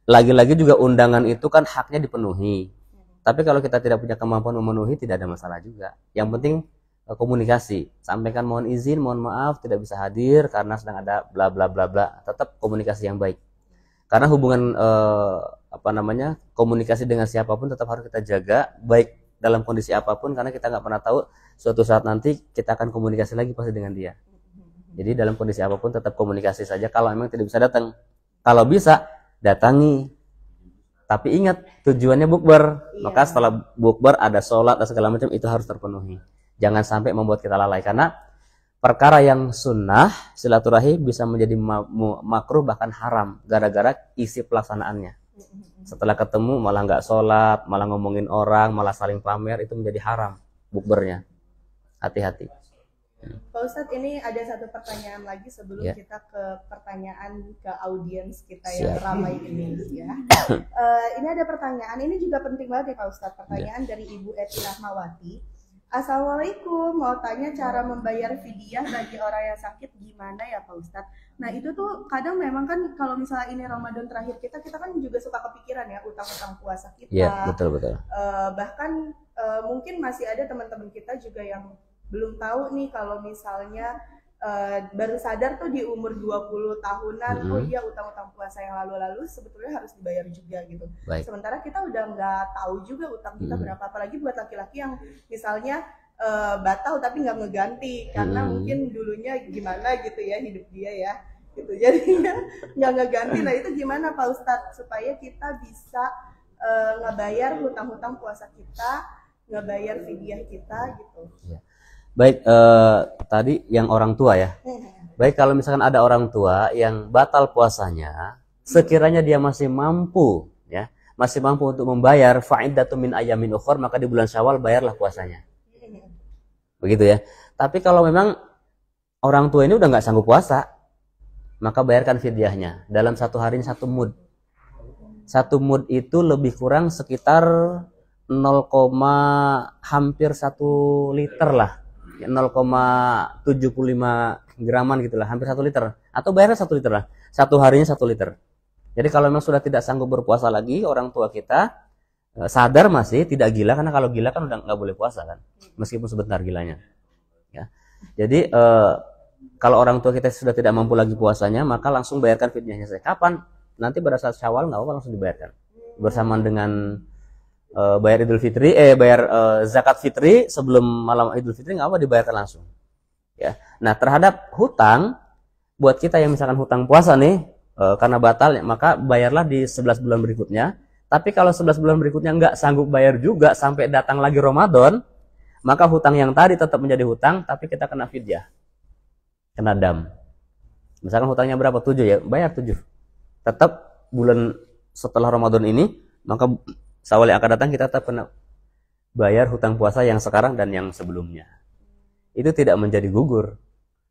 lagi-lagi juga undangan itu kan haknya dipenuhi. Tapi kalau kita tidak punya kemampuan memenuhi, tidak ada masalah juga. Yang penting komunikasi, sampaikan mohon izin, mohon maaf tidak bisa hadir karena sedang ada bla bla bla bla. Tetap komunikasi yang baik. Karena hubungan komunikasi dengan siapapun tetap harus kita jaga, baik dalam kondisi apapun, karena kita nggak pernah tahu suatu saat nanti kita akan komunikasi lagi pasti dengan dia. Jadi dalam kondisi apapun tetap komunikasi saja. Kalau memang tidak bisa datang, kalau bisa datangi. Tapi ingat tujuannya bukber, maka setelah bukber ada sholat dan segala macam, itu harus terpenuhi. Jangan sampai membuat kita lalai, karena perkara yang sunnah silaturahim bisa menjadi makruh bahkan haram gara-gara isi pelaksanaannya. Setelah ketemu malah nggak sholat, malah ngomongin orang, malah saling pamer, itu menjadi haram bukbernya. Hati-hati. Pak Ustadz, ini ada satu pertanyaan lagi sebelum kita ke pertanyaan ke audiens kita yang ramai ini ya. Ini ada pertanyaan, ini juga penting banget ya Pak Ustadz. Pertanyaan dari Ibu Eti Rahmawati. Assalamualaikum, mau tanya cara membayar fidyah bagi orang yang sakit gimana ya Pak Ustadz? Nah itu tuh kadang memang kan kalau misalnya ini Ramadan terakhir kita kan juga suka kepikiran ya utang-utang puasa kita. Iya, betul. Bahkan mungkin masih ada teman-teman kita juga yang belum tahu nih kalau misalnya baru sadar tuh di umur 20 tahunan, oh iya utang-utang puasa yang lalu-lalu sebetulnya harus dibayar juga gitu. Baik. Sementara kita udah nggak tahu juga utang kita berapa, apalagi buat laki-laki yang misalnya batal tapi nggak ngeganti karena mungkin dulunya gimana gitu ya hidup dia ya gitu, jadinya nggak ngeganti. Nah itu gimana Pak Ustadz supaya kita bisa ngebayar hutang-hutang puasa kita, ngebayar fidyah kita gitu. Ya. Baik, tadi yang orang tua ya. Baik, kalau misalkan ada orang tua yang batal puasanya, sekiranya dia masih mampu ya, masih mampu untuk membayar fa'iddatun min ayyamin ukhra, maka di bulan Syawal bayarlah puasanya. Begitu ya. Tapi kalau memang orang tua ini udah nggak sanggup puasa, maka bayarkan fidyahnya dalam satu hari 1 mud. 1 mud itu lebih kurang sekitar 0, hampir 1 liter lah. 0,75 graman gitulah, hampir 1 liter, atau bayarnya 1 liter lah, satu harinya 1 liter. Jadi kalau memang sudah tidak sanggup berpuasa lagi, orang tua kita sadar masih tidak gila, karena kalau gila kan udah nggak boleh puasa kan, meskipun sebentar gilanya ya. Jadi kalau orang tua kita sudah tidak mampu lagi puasanya, maka langsung bayarkan fidyahnya. Kapan? Nanti pada saat Syawal nggak apa-apa, langsung dibayarkan bersamaan dengan bayar Idul Fitri, bayar zakat fitri sebelum malam Idul Fitri, nggak apa dibayarkan langsung. Ya. Nah, terhadap hutang, buat kita yang misalkan hutang puasa nih, karena batal, maka bayarlah di 11 bulan berikutnya. Tapi kalau 11 bulan berikutnya nggak sanggup bayar juga sampai datang lagi Ramadan, maka hutang yang tadi tetap menjadi hutang, tapi kita kena fidyah, kena dam. Misalkan hutangnya berapa? 7 ya, bayar 7. Tetap bulan setelah Ramadan ini, maka Syawal yang akan datang kita tetap kena bayar hutang puasa yang sekarang dan yang sebelumnya. Itu tidak menjadi gugur.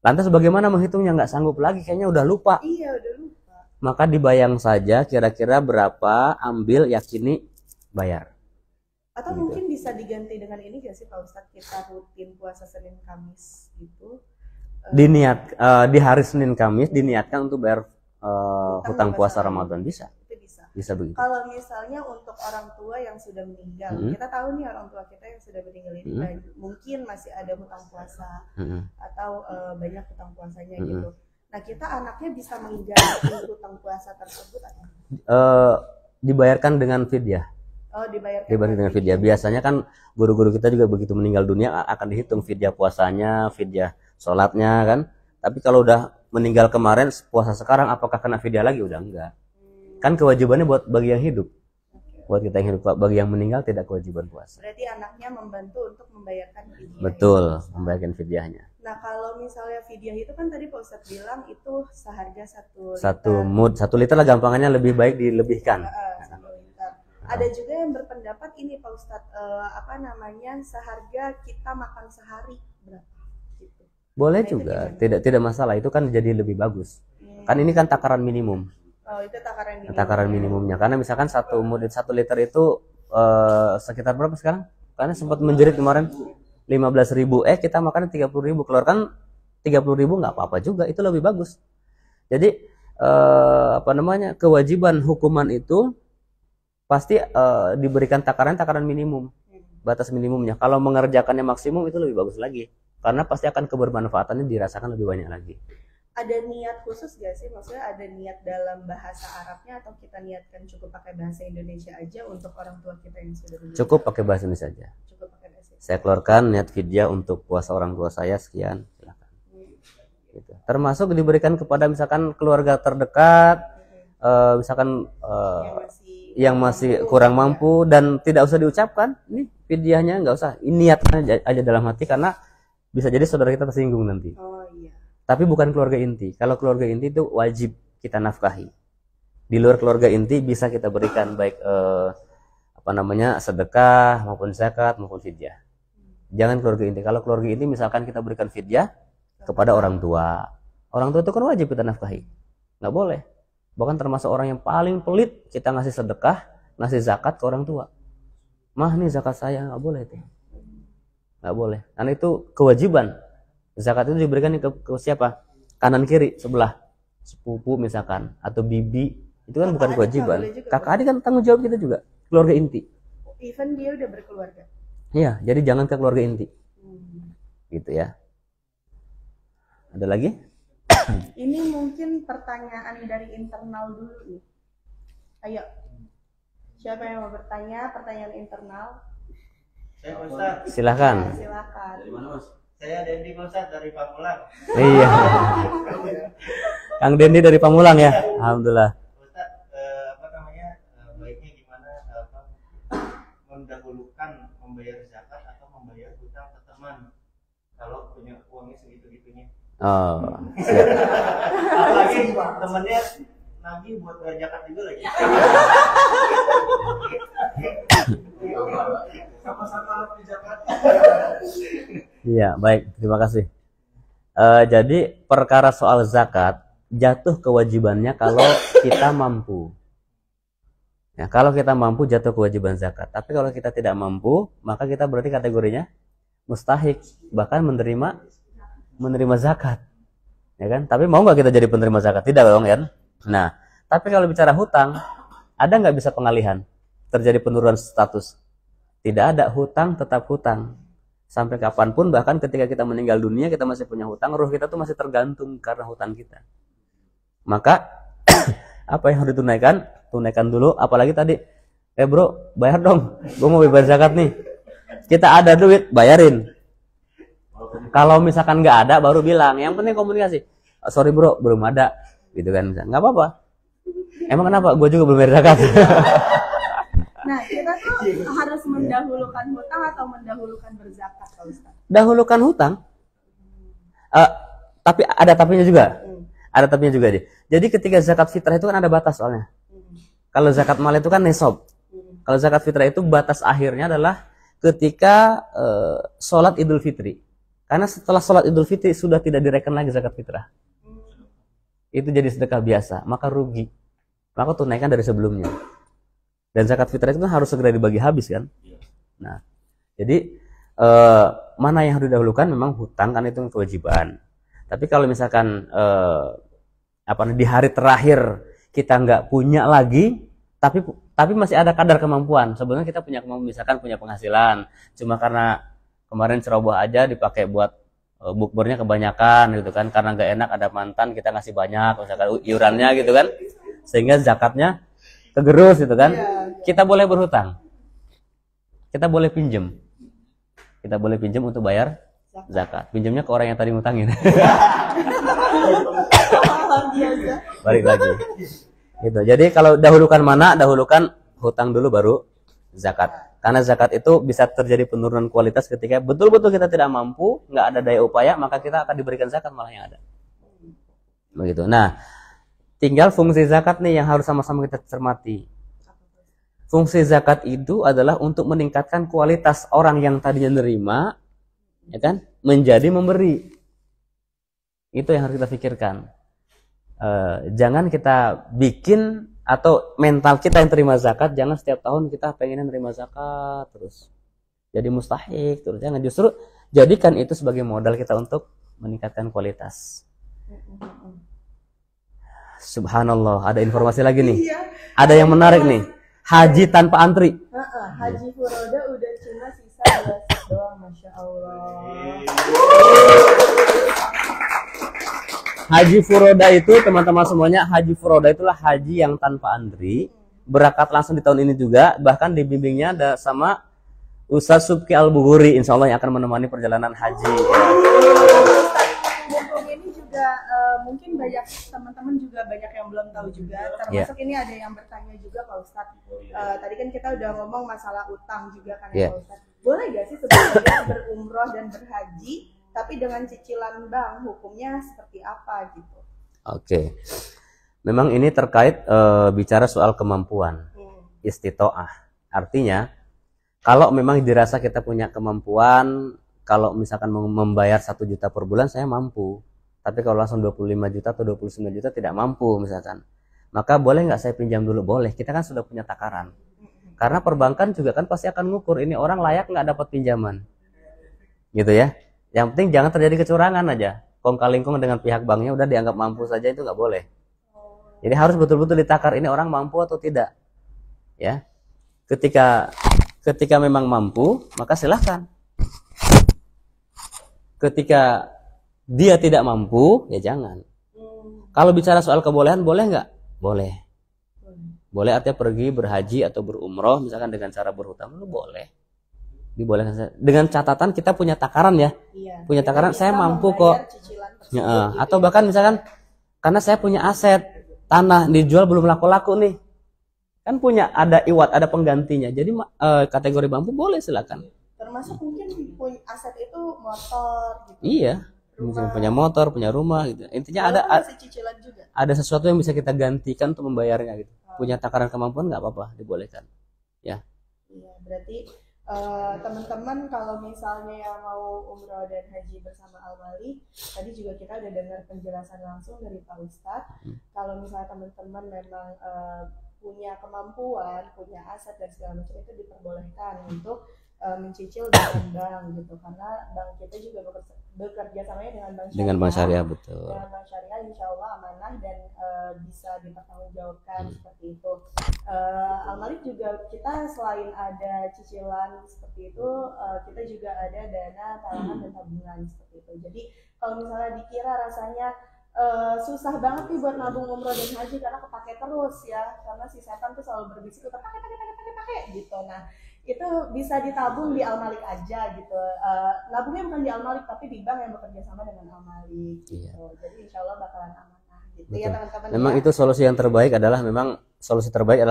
Lantas bagaimana menghitungnya? Nggak sanggup lagi, kayaknya udah lupa. Iya, udah lupa. Maka dibayang saja kira-kira berapa, ambil, yakini, bayar. Atau Gitu. mungkin bisa diganti dengan ini gak sih Pak Ustadz, kita rutin puasa Senin Kamis gitu. Di hari Senin Kamis diniatkan untuk bayar hutang puasa Ramadan, bisa. Itu bisa. Bisa begitu. Kalau misalnya untuk orang tua yang sudah meninggal, kita tahu nih orang tua kita yang sudah meninggal ini mungkin masih ada hutang puasa atau banyak hutang puasanya gitu. Nah kita anaknya bisa mengganti hutang puasa tersebut atau? Dibayarkan dengan fidyah. Oh, dibayarkan dengan fidyah. Biasanya kan guru-guru kita juga begitu meninggal dunia akan dihitung fidyah puasanya, fidyah sholatnya kan. Tapi kalau udah meninggal kemarin, puasa sekarang apakah kena fidyah lagi? Udah enggak. Kan kewajibannya buat bagi yang hidup. Buat kita yang hidup, bagi yang meninggal tidak kewajiban puasa. Berarti anaknya membantu untuk membayarkan fidyah. Betul, membayarkan fidyahnya. Nah, kalau misalnya fidyah itu kan tadi Pak Ustadz bilang itu seharga 1 liter. 1 mud, 1 liter lah gampangnya, lebih baik dilebihkan. 1 liter. Ada juga yang berpendapat ini Pak Ustadz, seharga kita makan sehari berapa gitu. Boleh juga, tidak masalah, itu kan jadi lebih bagus. Kan ini kan takaran minimum. Oh, itu takaran minimum. Takaran minimumnya, karena misalkan 1 mud 1 liter itu sekitar berapa sekarang? Karena sempat menjerit kemarin 15.000, kita makan 30.000, keluarkan 30.000 nggak apa-apa juga, itu lebih bagus. Jadi kewajiban hukuman itu pasti diberikan takaran minimum, batas minimumnya. Kalau mengerjakannya maksimum itu lebih bagus lagi, karena pasti akan kebermanfaatannya dirasakan lebih banyak lagi. Ada niat khusus gak sih? Maksudnya ada niat dalam bahasa Arabnya atau kita niatkan cukup pakai bahasa Indonesia aja untuk orang tua kita yang sudah meninggal? Cukup pakai bahasa Indonesia saja. Cukup pakai bahasa Indonesia. Saya keluarkan niat fidyah untuk puasa orang tua saya sekian, silakan. Gitu. Termasuk diberikan kepada misalkan keluarga terdekat, misalkan yang masih kurang mampu dan tidak usah diucapkan, ini fidyahnya nggak usah, niatkan aja dalam hati, karena bisa jadi saudara kita tersinggung nanti. Oh iya. Tapi bukan keluarga inti. Kalau keluarga inti itu wajib kita nafkahi. Di luar keluarga inti bisa kita berikan baik sedekah maupun zakat maupun fidyah. Jangan keluarga inti. Kalau keluarga inti misalkan kita berikan fidyah kepada orang tua. Orang tua itu kan wajib kita nafkahi. Nggak boleh. Bahkan termasuk orang yang paling pelit kita ngasih sedekah, ngasih zakat ke orang tua. Mah nih zakat saya, nggak boleh itu. Nggak boleh. Karena itu kewajiban. Zakat itu diberikan ke siapa? Kanan kiri sebelah, sepupu misalkan, atau bibi. Itu kan bukan kewajiban. Kakak adik kan tanggung jawab kita juga. Keluarga inti. Even dia udah berkeluarga. Iya, jadi jangan ke keluarga inti. Gitu ya. Ada lagi? Ini mungkin pertanyaan dari internal dulu nih. Ayo, siapa yang mau bertanya? Pertanyaan internal. Saya Ustaz. Silahkan. Ya, silakan. Dari mana Mas? Saya Dendi Ustaz dari Pamulang. Iya. Kang Dendi dari Pamulang ya. Alhamdulillah. Ustaz, baiknya gimana mendahulukan membayar zakat atau membayar hutang ke teman kalau punya uangnya segitu-gitunya? Oh, siap. Apalagi temennya nagih buat bayar zakat juga lagi. Sama-sama beli zakat. Iya, baik. Terima kasih. Jadi perkara soal zakat jatuh kewajibannya kalau kita mampu. Ya, kalau kita mampu jatuh kewajiban zakat. Tapi kalau kita tidak mampu, maka kita berarti kategorinya mustahik, bahkan menerima zakat. Ya kan? Tapi mau nggak kita jadi penerima zakat? Tidak dong, kan? Nah, tapi kalau bicara hutang, ada nggak bisa pengalihan? Terjadi penurunan status? Tidak ada, hutang tetap hutang. Sampai kapanpun, bahkan ketika kita meninggal dunia, kita masih punya hutang, ruh kita tuh masih tergantung karena hutang kita. Maka, apa yang harus ditunaikan? Tunaikan dulu, apalagi tadi, bro, bayar dong, gue mau bebas zakat nih. Kita ada duit, bayarin. Kalau misalkan nggak ada, baru bilang. Yang penting komunikasi. Sorry bro, belum ada. Gitu kan, nggak apa-apa. Emang kenapa? Gue juga belum bayar zakat. Nah, kita tuh harus mendahulukan hutang atau mendahulukan berzakat, Pak Ustaz? Dahulukan hutang. Tapi ada tapinya juga. Ada tapinya juga dia. Jadi ketika zakat fitrah itu kan ada batas soalnya. Kalau zakat mal itu kan nisab. Kalau zakat fitrah itu batas akhirnya adalah ketika sholat Idul Fitri. Karena setelah sholat Idul Fitri sudah tidak direken lagi zakat fitrah. Itu jadi sedekah biasa, maka rugi. Maka tunaikan dari sebelumnya. Dan zakat fitrah itu kan harus segera dibagi habis kan. Nah, jadi mana yang harus didahulukan memang hutang kan itu kewajiban. Tapi kalau misalkan di hari terakhir kita nggak punya lagi, tapi masih ada kadar kemampuan. Sebenarnya kita punya kemampuan, misalkan punya penghasilan, cuma karena kemarin ceroboh aja dipakai buat bukbernya kebanyakan gitu kan, karena nggak enak ada mantan kita ngasih banyak misalkan iurannya gitu kan, sehingga zakatnya kegerus gitu kan. Kita boleh berhutang, kita boleh pinjem untuk bayar zakat. Pinjemnya ke orang yang tadi ngutangin. Balik lagi gitu. Jadi kalau dahulukan mana? Dahulukan hutang dulu baru zakat. Karena zakat itu bisa terjadi penurunan kualitas ketika betul-betul kita tidak mampu, nggak ada daya upaya, maka kita akan diberikan zakat malah yang ada. Begitu. Nah, tinggal fungsi zakat nih yang harus sama-sama kita cermati. Fungsi zakat itu adalah untuk meningkatkan kualitas orang yang tadinya nerima, ya kan, menjadi memberi. Itu yang harus kita pikirkan. Jangan kita bikin atau mental kita yang terima zakat, jangan setiap tahun kita pengen nerima zakat terus jadi mustahik terus. Jangan, justru jadikan itu sebagai modal kita untuk meningkatkan kualitas. Subhanallah, ada informasi lagi nih. Ada yang menarik nih. Haji tanpa antri. Haji Furoda udah cuma sisa 2 doang, Masya Allah. Haji Furoda itu, teman-teman semuanya, Haji Furoda itulah haji yang tanpa antri. Berangkat langsung di tahun ini juga, bahkan dibimbingnya ada sama Ustaz Subki Al-Bukhari, insya Allah yang akan menemani perjalanan haji. Mumpung ini juga mungkin banyak teman-teman juga banyak yang belum tahu juga, termasuk ini ada yang bertanya juga Pak Ustadz. Tadi kan kita udah ngomong masalah utang juga kan ya Pak Ustadz. Boleh gak sih sebenarnya berumroh dan berhaji tapi dengan cicilan bank, hukumnya seperti apa gitu? Oke. Memang ini terkait bicara soal kemampuan, istitoah. Artinya, kalau memang dirasa kita punya kemampuan, kalau misalkan mau membayar 1 juta per bulan, saya mampu. Tapi kalau langsung 25 juta atau 29 juta tidak mampu misalkan. Maka boleh nggak saya pinjam dulu? Boleh. Kita kan sudah punya takaran. Karena perbankan juga kan pasti akan ngukur, ini orang layak nggak dapat pinjaman. Gitu ya. Yang penting jangan terjadi kecurangan aja. Kong-kali-kong dengan pihak banknya udah dianggap mampu saja, itu nggak boleh. Jadi harus betul-betul ditakar ini orang mampu atau tidak. Ya. Ketika memang mampu, maka silahkan. Ketika dia tidak mampu, ya jangan. Kalau bicara soal kebolehan, boleh nggak? Boleh. Boleh artinya pergi berhaji atau berumroh misalkan dengan cara berhutang, lu boleh. Dibolehkan dengan catatan kita punya takaran ya. Iya. Punya takaran saya mampu kok. Ya, Gitu atau bahkan misalkan karena saya punya aset tanah dijual belum laku-laku nih. Kan punya ada iwat, ada penggantinya. Jadi kategori mampu boleh silakan. Termasuk mungkin punya aset itu motor gitu. Iya. Misalnya punya motor, punya rumah gitu. Intinya Cicilan juga. ada sesuatu yang bisa kita gantikan untuk membayarnya gitu. Punya takaran kemampuan nggak apa-apa, dibolehkan. Ya. Iya, berarti teman-teman kalau misalnya yang mau umroh dan haji bersama Al-Wali, tadi juga kita udah dengar penjelasan langsung dari Pak Ustadz. Kalau misalnya teman-teman memang punya kemampuan, punya aset dan segala macam, itu diperbolehkan untuk mencicil dengan bank gitu, karena bank kita juga bekerja samanya dengan bank syariah. Dengan bank syariah, betul. Dengan bank syariah insya Allah amanah dan bisa dipertanggungjawabkan seperti itu. Al-Malik juga kita selain ada cicilan seperti itu, kita juga ada dana talangan dan tabungan seperti itu. Jadi kalau misalnya dikira rasanya susah banget nih buat nabung umroh dan haji karena kepake terus ya, karena si setan tuh selalu berbisik pakai gitu. Nah itu bisa ditabung di Al-Malik aja gitu. Nabungnya bukan di Al-Malik tapi di bank yang bekerja sama dengan Al-Malik gitu. Iya. Jadi insya Allah bakalan amanah gitu. Betul. Ya teman-teman. Memang ya. itu solusi yang terbaik adalah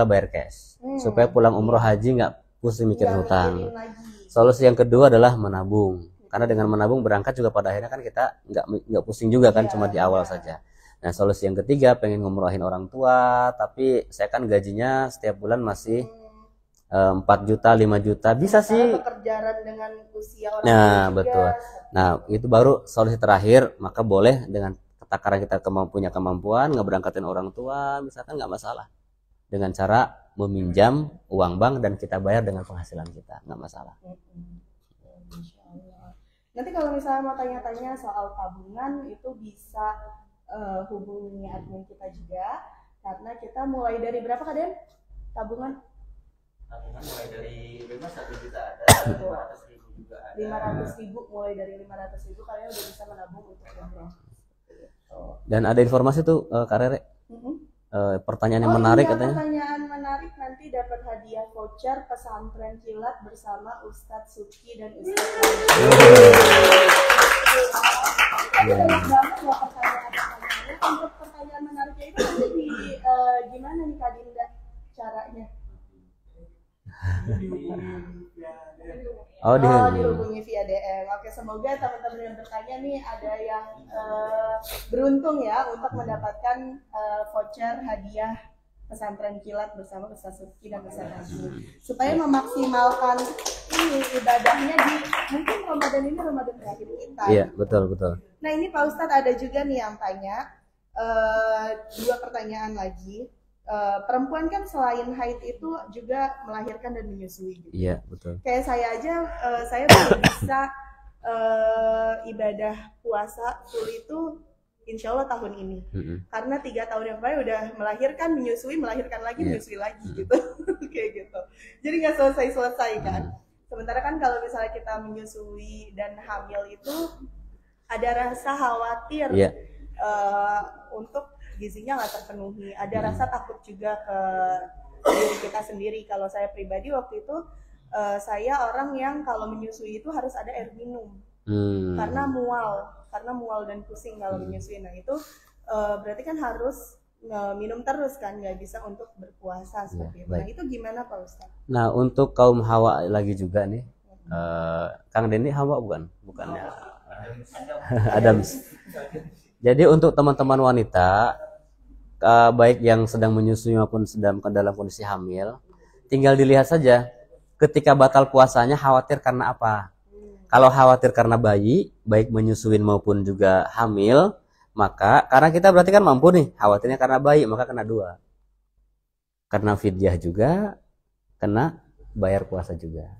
bayar cash. Supaya pulang umroh haji nggak pusing mikir hutang. Solusi yang kedua adalah menabung. Karena dengan menabung berangkat juga pada akhirnya kan kita nggak pusing juga kan, cuma di awal saja. Nah solusi yang ketiga pengen ngumrohin orang tua, tapi saya kan gajinya setiap bulan masih 4 juta, 5 juta bisa sih. Pekerjaan dengan usia orang Nah juga. betul. Nah itu baru solusi terakhir, maka boleh dengan takaran kita punya kemampuan nggak berangkatin orang tua, misalkan nggak masalah. Dengan cara meminjam uang bank dan kita bayar dengan penghasilan kita, nggak masalah. Insya Allah. Nanti kalau misalnya mau tanya-tanya soal tabungan itu bisa hubungi admin kita juga, karena kita mulai dari berapa Kaden? Tabungan mulai dari bebas 1 juta ada, 500.000 juga ada. 500.000, mulai dari 500.000 kalian udah bisa menabung untuk umroh. Dan ada informasi tuh Kak Rere, pertanyaan yang menarik katanya. Pertanyaan menarik, nanti dapat hadiah voucher pesantren kilat bersama Ustadz Suki dan Ustadz Banyak banget loh pertanyaan-pertanyaannya. Untuk pertanyaan menariknya itu nanti di gimana nih Kak Dinda caranya? Dihubungi via DM. Oke, semoga teman-teman yang bertanya nih ada yang beruntung ya untuk mendapatkan voucher hadiah pesantren kilat bersama Ustadz Suki dan Ustadz Haji, supaya memaksimalkan ini ibadahnya di mungkin Ramadan ini Ramadan terakhir kita. Iya, betul. Nah ini Pak Ustadz ada juga nih yang tanya 2 pertanyaan lagi. Perempuan kan selain haid itu juga melahirkan dan menyusui gitu. Iya, betul. Kayak saya aja, saya belum bisa ibadah puasa full itu insya Allah tahun ini. Karena 3 tahun yang kemarin udah melahirkan, menyusui, melahirkan lagi, menyusui lagi gitu. Kayak gitu. Jadi nggak selesai kan. Sementara kan kalau misalnya kita menyusui dan hamil itu ada rasa khawatir untuk gizinya nggak terpenuhi, ada rasa takut juga ke diri kita sendiri. Kalau saya pribadi waktu itu saya orang yang kalau menyusui itu harus ada air minum karena mual dan pusing kalau menyusui. Nah itu berarti kan harus minum terus kan, nggak bisa untuk berpuasa seperti itu. Nah itu gimana Pak Ustadz? Nah untuk kaum Hawa lagi juga nih, Kang Denny Hawa bukannya Adams. Jadi untuk teman-teman wanita, baik yang sedang menyusui maupun sedang dalam kondisi hamil, tinggal dilihat saja ketika batal puasanya khawatir karena apa. Kalau khawatir karena bayi, baik menyusuin maupun juga hamil, maka karena kita berarti kan mampu nih, khawatirnya karena bayi, maka kena 2. Kena fidyah juga, kena bayar puasa juga.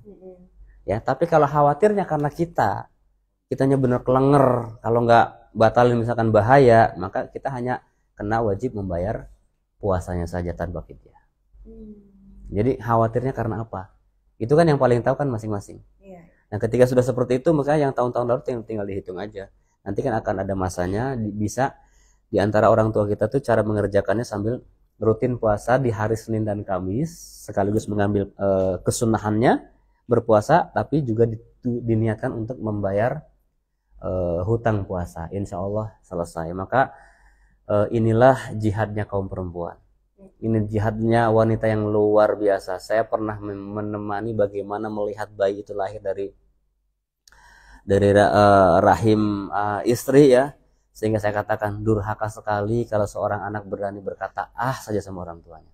Ya, tapi kalau khawatirnya karena kitanya benar kelenger, kalau nggak batalin misalkan bahaya, maka kita hanya kena wajib membayar puasanya saja tanpa fidyah. Jadi khawatirnya karena apa? Itu kan yang paling tahu kan masing-masing. Nah ketika sudah seperti itu, maka yang tahun-tahun lalu tinggal dihitung aja. nanti kan akan ada masanya bisa di antara orang tua kita tuh cara mengerjakannya sambil rutin puasa di hari Senin dan Kamis, sekaligus mengambil kesunahannya berpuasa, tapi juga diniatkan untuk membayar hutang puasa. Insya Allah selesai. Maka inilah jihadnya kaum perempuan. Ini jihadnya wanita yang luar biasa. Saya pernah menemani bagaimana melihat bayi itu lahir dari rahim istri ya, sehingga saya katakan durhaka sekali kalau seorang anak berani berkata saja sama orang tuanya,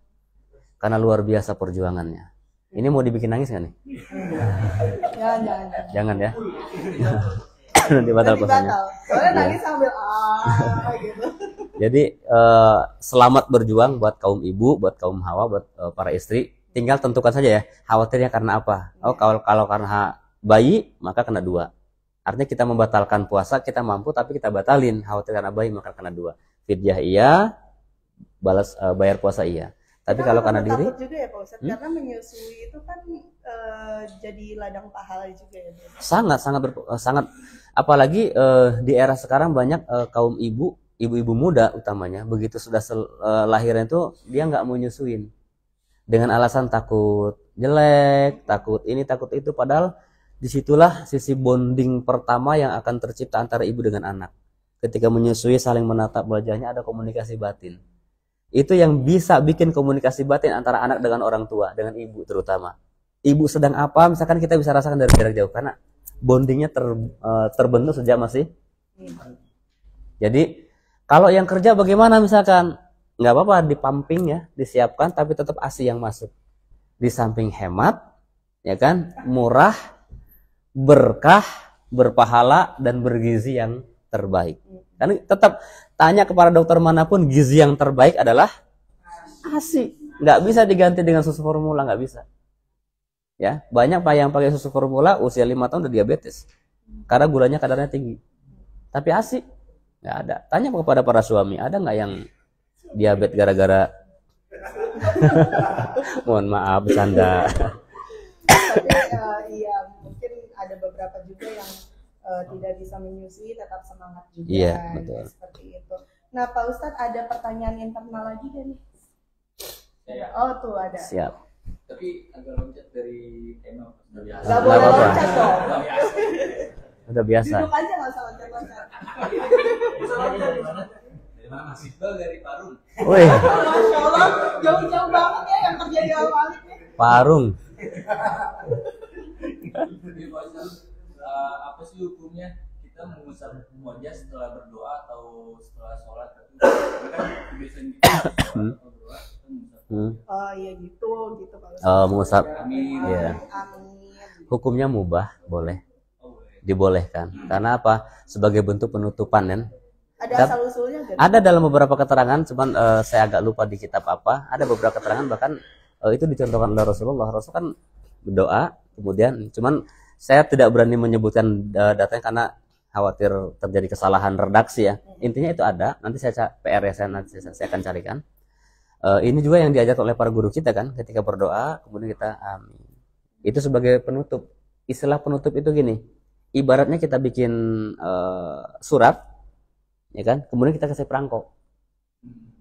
karena luar biasa perjuangannya. Ini mau dibikin nangis nggak nih? Jangan ya. Nanti batal puasanya. Soalnya nangis sambil gitu. Jadi selamat berjuang buat kaum ibu, buat kaum hawa, buat para istri. Tinggal tentukan saja ya, khawatirnya karena apa. Kalau karena bayi maka kena 2. Artinya kita membatalkan puasa, kita mampu tapi kita batalin. Khawatir karena bayi maka kena 2. Fidyah iya, balas bayar puasa iya. Tapi kalau karena diri takut juga ya Pak Ustadz, karena menyusui itu kan jadi ladang pahala juga ya. Sangat apalagi di era sekarang banyak kaum ibu-ibu muda utamanya, begitu sudah lahirnya itu dia nggak mau nyusuin dengan alasan takut jelek, takut ini takut itu, padahal disitulah sisi bonding pertama yang akan tercipta antara ibu dengan anak. Ketika menyusui saling menatap wajahnya, ada komunikasi batin. Itu yang bisa bikin komunikasi batin antara anak dengan orang tua, dengan ibu terutama. Ibu sedang apa, misalkan kita bisa rasakan dari jarak jauh, karena bondingnya terbentuk sejak masih. Jadi kalau yang kerja bagaimana, misalkan nggak apa-apa dipumping ya, disiapkan, tapi tetap ASI yang masuk. Di samping hemat, ya kan, murah, berkah, berpahala, dan bergizi yang terbaik. Karena tetap tanya kepada dokter manapun, gizi yang terbaik adalah ASI. Nggak bisa diganti dengan susu formula, nggak bisa. Ya, banyak pak yang pakai susu formula usia 5 tahun udah diabetes karena gulanya kadarnya tinggi. Tapi ASI nggak ada. Tanya kepada para suami, ada nggak yang diabetes gara-gara mohon maaf bercanda. Tapi iya, mungkin ada beberapa juga yang tidak bisa menyusui, tetap semangat juga. Iya, betul. Seperti itu. Nah, Pak Ustadz, ada pertanyaan internal lagi kan nih? Oh, tuh ada. Siap. Tapi agak loncat dari tema. Gak boleh loncat dong. Udah biasa. Duduk aja, nggak usah loncat-loncat. Dari mana Mas Iqbal? Dari Parung. Wih, Masya Allah, jauh-jauh banget ya yang terjadi awal-awal nih. Parung. Jadi Pak Ustaz, apa sih hukumnya kita mengusap wajah setelah berdoa atau setelah sholat? Kan biasanya kita berdoa, kita mengusap. Oh iya gitu Pak Ustadz. Mengusap. Amin. Iya. Amin. Hukumnya mubah, boleh. Oh, boleh. Dibolehkan. Karena apa? Sebagai bentuk penutupan kan. Ada asal-usulnya nggak? Ada dalam beberapa keterangan, cuman saya agak lupa di kitab apa. Ada beberapa keterangan bahkan itu dicontohkan oleh Rasulullah. Rasul kan berdoa, kemudian cuman saya tidak berani menyebutkan datanya karena khawatir terjadi kesalahan redaksi ya. Intinya itu ada. Nanti saya PR ya, saya akan carikan. Ini juga yang diajar oleh para guru kita kan, ketika berdoa kemudian kita amin. Itu sebagai penutup. Istilah penutup itu gini. Ibaratnya kita bikin surat, ya kan? Kemudian kita kasih perangko.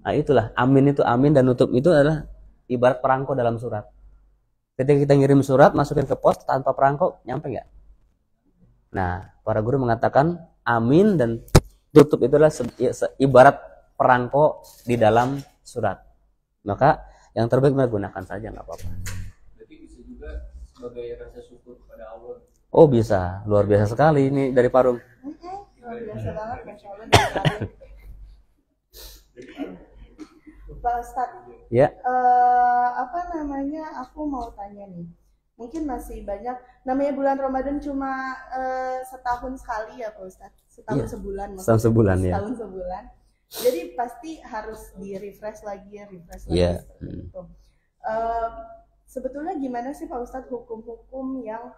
Nah, itulah amin itu, amin dan nutup itu adalah ibarat perangko dalam surat. Ketika kita ngirim surat, masukin ke pos tanpa perangko, nyampe nggak? Nah, para guru mengatakan amin dan tutup itu adalah ibarat perangko di dalam surat. Maka yang terbaik menggunakan saja, nggak apa-apa. Berarti bisa juga sebagai rasa syukur kepada Allah. Oh bisa, luar biasa sekali ini dari Parung. Luar biasa banget, Masya Allah. Dari tadi. Pak Ustadz, Ya. apa namanya? Aku mau tanya nih. Mungkin masih banyak. Namanya bulan Ramadan cuma setahun sekali ya Pak Ustadz. Setahun Iya. sebulan. Setahun sebulan ya. Setahun sebulan. Jadi pasti harus di-refresh lagi. Iya. Seperti itu. Sebetulnya gimana sih Pak Ustadz hukum-hukum yang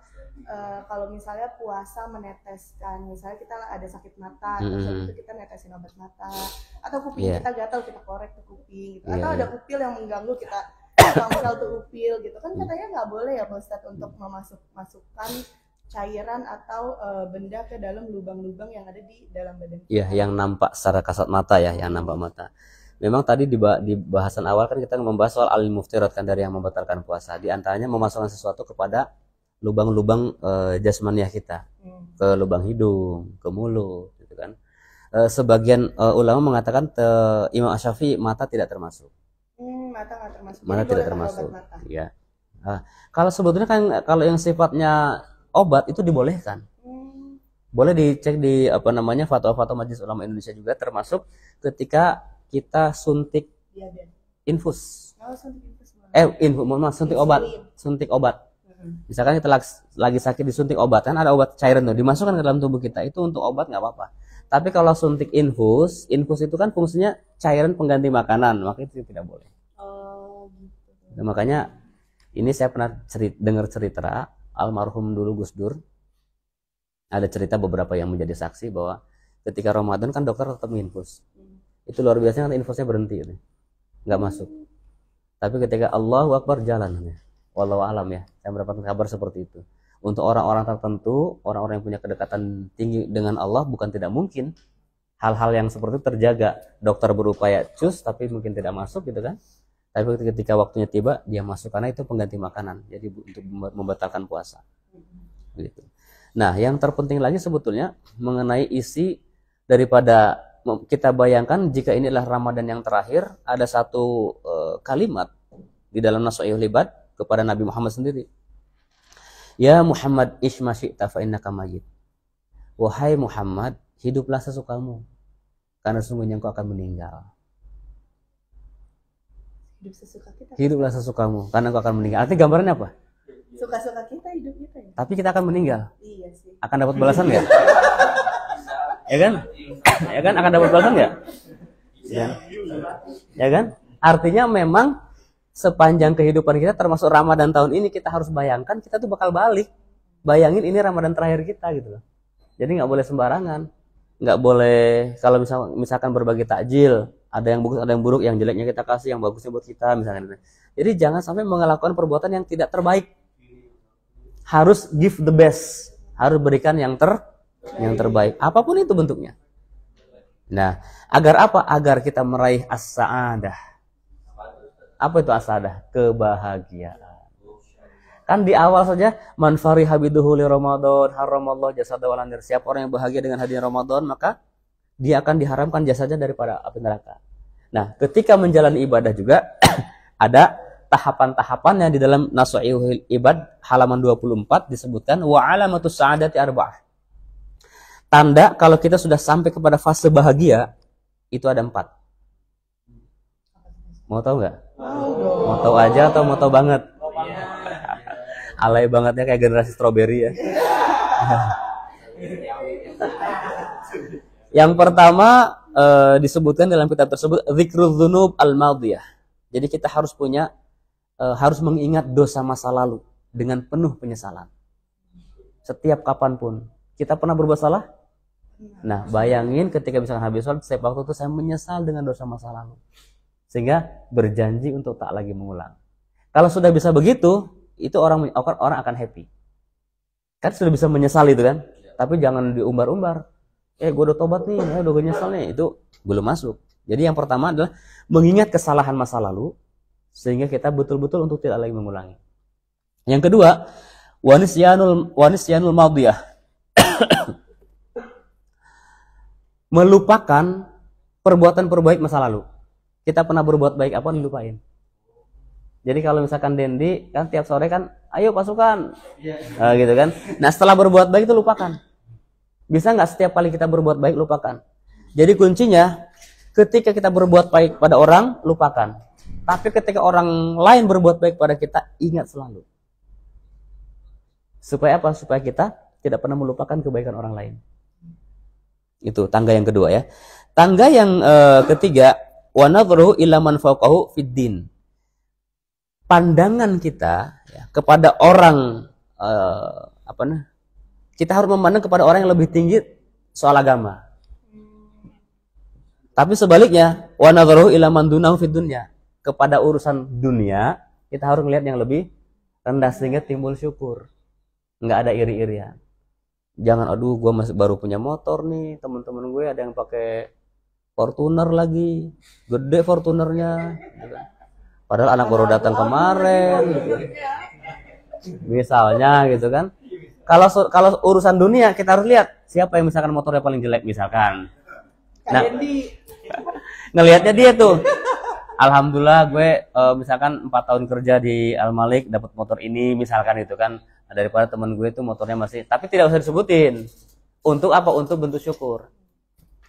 kalau misalnya puasa meneteskan, misalnya kita ada sakit mata, terus itu kita netesin obat mata, atau kuping kita gatal kita korek ke kuping, gitu. Atau ada upil yang mengganggu kita pangkal tuh upil gitu kan, katanya nggak boleh ya Pak Ustadz untuk masukkan cairan atau benda ke dalam lubang-lubang yang ada di dalam badan kita. Iya, yang nampak secara kasat mata ya, yang nampak mata. Memang tadi di bahasan awal kan kita membahas soal al-muftirat kan, dari yang membatalkan puasa. Di antaranya memasukkan sesuatu kepada lubang-lubang jasmaniah kita, ke lubang hidung, ke mulut, gitu kan. Sebagian ulama mengatakan Imam Asy-Syafi'i mata tidak termasuk. Mata nggak termasuk. Mata Jadi tidak boleh pakai termasuk. obat mata. Iya. Kalau sebetulnya kan kalau yang sifatnya obat itu dibolehkan. Boleh dicek di fatwa-fatwa Majelis Ulama Indonesia juga, termasuk ketika kita suntik Diabetes. infus. Oh, suntik infus. Suntik obat. Suntik obat. Misalkan kita lagi sakit disuntik obat, kan ada obat cairan tuh dimasukkan ke dalam tubuh kita, itu untuk obat nggak apa-apa. Tapi kalau suntik infus itu kan fungsinya cairan pengganti makanan, maka itu tidak boleh. Oh, gitu. Nah, makanya ini saya pernah dengar cerita almarhum dulu Gus Dur. Ada cerita beberapa yang menjadi saksi bahwa ketika Ramadan kan dokter tetap infus. Itu luar biasa kan infusnya berhenti gitu. Nggak masuk. Tapi ketika Allahu Akbar jalan. Wallahu alam ya. Saya mendapatkan kabar seperti itu. Untuk orang-orang tertentu, orang-orang yang punya kedekatan tinggi dengan Allah, bukan tidak mungkin hal-hal yang seperti itu terjaga. Dokter berupaya cus tapi mungkin tidak masuk gitu kan. Tapi ketika waktunya tiba dia masuk, karena itu pengganti makanan. Jadi untuk membatalkan puasa. Gitu. Nah, yang terpenting lagi sebetulnya mengenai isi daripada kita bayangkan jika ini adalah Ramadan yang terakhir, ada satu kalimat di dalam Nasu'ihul Ibad kepada Nabi Muhammad sendiri. Ya Muhammad ishma syi'ta fa innaka mayyit. Wahai Muhammad, hiduplah sesukamu karena sesungguhnya engkau akan meninggal. Hidup sesuka kita. Hiduplah sesukamu karena engkau akan meninggal. Artinya gambarannya apa? Suka-suka kita, hidup kita ya. Tapi kita akan meninggal. Iya sih. Akan dapat balasan nggak? Ya kan? Ya kan? Akan dapat balasan nggak? Ya kan? Artinya memang sepanjang kehidupan kita, termasuk Ramadan tahun ini, kita harus bayangkan kita tuh bakal balik. Bayangin ini Ramadan terakhir kita gitu loh. Jadi nggak boleh sembarangan. Nggak boleh kalau misalkan berbagi takjil, ada yang bagus, ada yang buruk, yang jeleknya kita kasih, yang bagusnya buat kita misalkan. Jadi jangan sampai melakukan perbuatan yang tidak terbaik. Harus give the best, harus berikan yang terbaik, apapun itu bentuknya. Nah, agar apa? Agar kita meraih as-sa'adah. Apa itu as-sa'adah? Kebahagiaan. Kan di awal saja, man fariha biduhu li Ramadan, haramallahu jasadahu 'alan nar. Siapa orang yang bahagia dengan hadirnya Ramadan, maka dia akan diharamkan jasadnya daripada api neraka. Nah, ketika menjalani ibadah juga ada tahapan-tahapannya di dalam Nasu'ihul Ibad halaman 24 disebutkan wa alamatus sa'adati arba'ah. Tanda kalau kita sudah sampai kepada fase bahagia itu ada 4. Mau tahu nggak? Mau tahu aja atau mau tahu banget? Alay bangetnya kayak generasi stroberi ya. Yang pertama disebutkan dalam kitab tersebut dzikrul dzunub al-madiyah. Jadi kita harus mengingat dosa masa lalu dengan penuh penyesalan. Setiap kapanpun kita pernah berbuat salah. Nah, bayangin ketika misalkan habis sholat, setiap waktu itu saya menyesal dengan dosa masa lalu, sehingga berjanji untuk tak lagi mengulang. Kalau sudah bisa begitu, itu orang akan happy. Kan sudah bisa menyesal itu kan. Tapi jangan diumbar-umbar. Gue udah tobat nih, udah gue nyesal nih. Itu belum masuk. Jadi yang pertama adalah mengingat kesalahan masa lalu, sehingga kita betul-betul untuk tidak lagi mengulangi. Yang kedua, wanisyanul madiyah. Melupakan perbuatan baik masa lalu. Kita pernah berbuat baik apa dilupain. Jadi kalau misalkan Dendi kan tiap sore kan, ayo pasukan, gitu kan. Nah setelah berbuat baik itu lupakan. Bisa nggak setiap kali kita berbuat baik lupakan? Jadi kuncinya ketika kita berbuat baik pada orang lupakan. Tapi ketika orang lain berbuat baik pada kita, ingat selalu. Supaya apa? Supaya kita tidak pernah melupakan kebaikan orang lain. Itu tangga yang kedua ya. Tangga yang ketiga, wa nadhruhu ila man fawqahu fid din. Pandangan kita ya, kepada orang kita harus memandang kepada orang yang lebih tinggi soal agama. Tapi sebaliknya, wa nadhruhu ila man dunahu fid dunya. Kepada urusan dunia, kita harus melihat yang lebih rendah sehingga timbul syukur. nggak ada iri-irian. Jangan aduh gue masih baru punya motor nih, teman-teman gue ada yang pakai Fortuner lagi, gede Fortunernya, gitu kan. Padahal anak baru datang kemarin, gitu. Misalnya gitu kan. Kalau urusan dunia kita harus lihat siapa yang misalkan motornya paling jelek misalkan. Nah, ngelihatnya dia tuh. Alhamdulillah gue misalkan 4 tahun kerja di Al Malik dapat motor ini misalkan itu kan, daripada teman gue tuh motornya masih, tapi tidak usah disebutin. Untuk apa? Untuk bentuk syukur.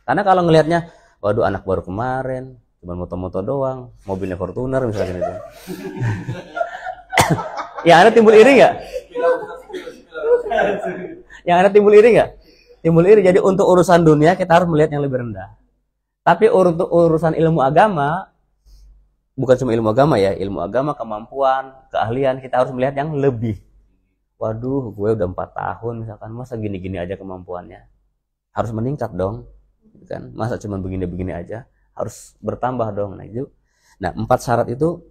Karena kalau ngelihatnya, waduh anak baru kemarin cuma motor-motor doang, mobilnya Fortuner misalkan itu. Yang ada timbul iri nggak? Yang ada timbul iri nggak? Timbul iri. Jadi untuk urusan dunia kita harus melihat yang lebih rendah. Tapi untuk urusan ilmu agama, bukan cuma ilmu agama ya, ilmu agama, kemampuan, keahlian, kita harus melihat yang lebih. Waduh, gue udah 4 tahun misalkan, masa gini-gini aja kemampuannya? Harus meningkat dong, kan? Masa cuma begini-begini aja? Harus bertambah dong. Nah, 4 syarat itu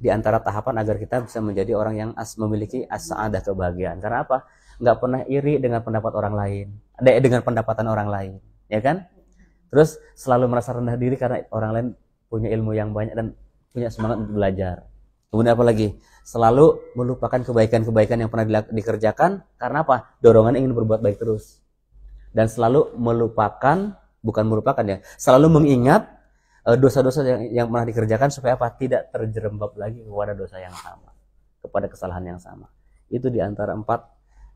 di antara tahapan agar kita bisa menjadi orang yang memiliki as-sa'adah, kebahagiaan. Karena apa? Nggak pernah iri dengan pendapat orang lain, dengan pendapatan orang lain, ya kan? Terus selalu merasa rendah diri karena orang lain punya ilmu yang banyak dan punya semangat untuk belajar. Kemudian apa lagi? Selalu melupakan kebaikan-kebaikan yang pernah dikerjakan. Karena apa? Dorongan ingin berbuat baik terus. Dan selalu melupakan, bukan melupakan ya, selalu mengingat dosa-dosa yang pernah dikerjakan supaya apa? Tidak terjerembab lagi kepada dosa yang sama, kepada kesalahan yang sama. Itu di antara 4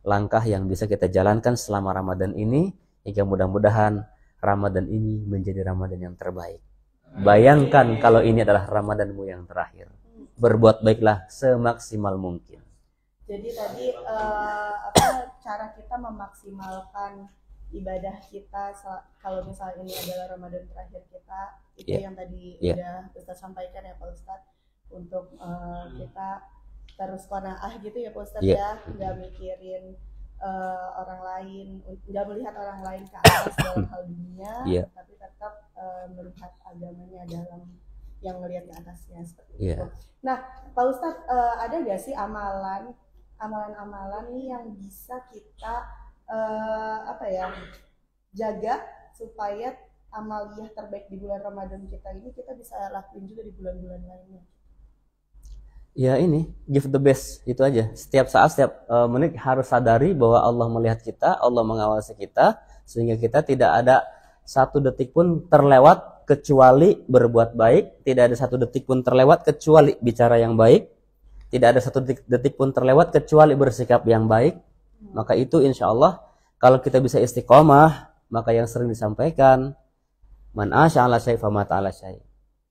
langkah yang bisa kita jalankan selama Ramadan ini, hingga mudah-mudahan Ramadan ini menjadi Ramadan yang terbaik. Bayangkan kalau ini adalah Ramadanmu yang terakhir. Berbuat baiklah semaksimal mungkin. Jadi tadi cara kita memaksimalkan ibadah kita kalau misalnya ini adalah Ramadan terakhir kita, itu yang tadi udah Ustaz sampaikan ya Pak Ustadz, untuk kita terus qanaah gitu ya Pak Ustadz ya, nggak mikirin orang lain, nggak melihat orang lain ke atas dalam hal dunia, tapi tetap melihat agamanya dalam yang melihat ke atasnya seperti itu. Nah Pak Ustadz, ada nggak sih amalan-amalan nih yang bisa kita jaga supaya amaliyah terbaik di bulan Ramadan kita ini kita bisa lakuin juga di bulan-bulan lainnya? Ya ini, give the best, itu aja. Setiap saat, setiap menit harus sadari bahwa Allah melihat kita, Allah mengawasi kita, sehingga kita tidak ada 1 detik pun terlewat kecuali berbuat baik, tidak ada 1 detik pun terlewat kecuali bicara yang baik, tidak ada 1 detik pun terlewat kecuali bersikap yang baik. Maka itu insya Allah kalau kita bisa istiqomah, maka yang sering disampaikan, man asya ala syai' famata ala syai'.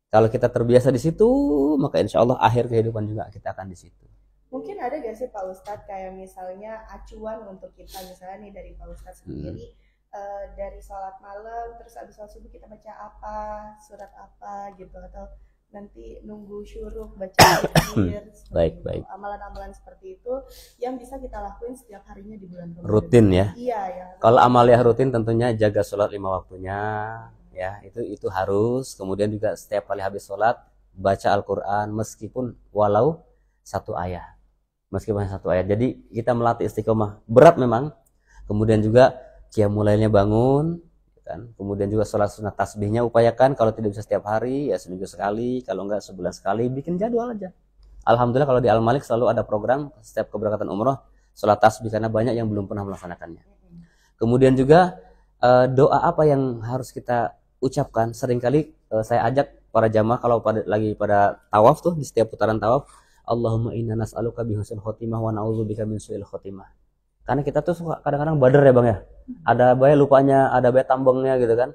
Kalau kita terbiasa di situ, maka insya Allah akhir kehidupan juga kita akan di situ. Mungkin ada gak sih Pak Ustadz kayak misalnya acuan untuk kita, misalnya nih dari Pak Ustadz sendiri, dari sholat malam terus abis sholat subuh kita baca apa, surat apa gitu, atau nanti nunggu syuruk baca zikir, baik. Amalan-amalan seperti itu yang bisa kita lakuin setiap harinya di bulan Ramadan. Rutin ya. Iya ya. Kalau amaliyah rutin tentunya jaga sholat 5 waktunya, ya itu harus. Kemudian juga setiap kali habis sholat baca Al-Quran meskipun walau 1 ayat, meskipun 1 ayat. Jadi kita melatih istiqomah. Berat memang. Kemudian juga qiyamul lailnya bangun, kan? Kemudian juga sholat sunat tasbihnya upayakan, kalau tidak bisa setiap hari ya seminggu sekali, kalau enggak sebulan sekali, bikin jadwal aja. Alhamdulillah kalau di Al Malik selalu ada program setiap keberangkatan umroh sholat tasbih, karena banyak yang belum pernah melaksanakannya. Kemudian juga doa apa yang harus kita ucapkan, seringkali saya ajak para jamaah kalau lagi pada tawaf tuh, di setiap putaran tawaf, Allahumma inna nas'aluka bihusnil khotimah wa na'udzubika min su'il khotimah. Karena kita tuh suka kadang-kadang bader ya Bang ya. Ada bae lupanya, ada bae tambengnya gitu kan.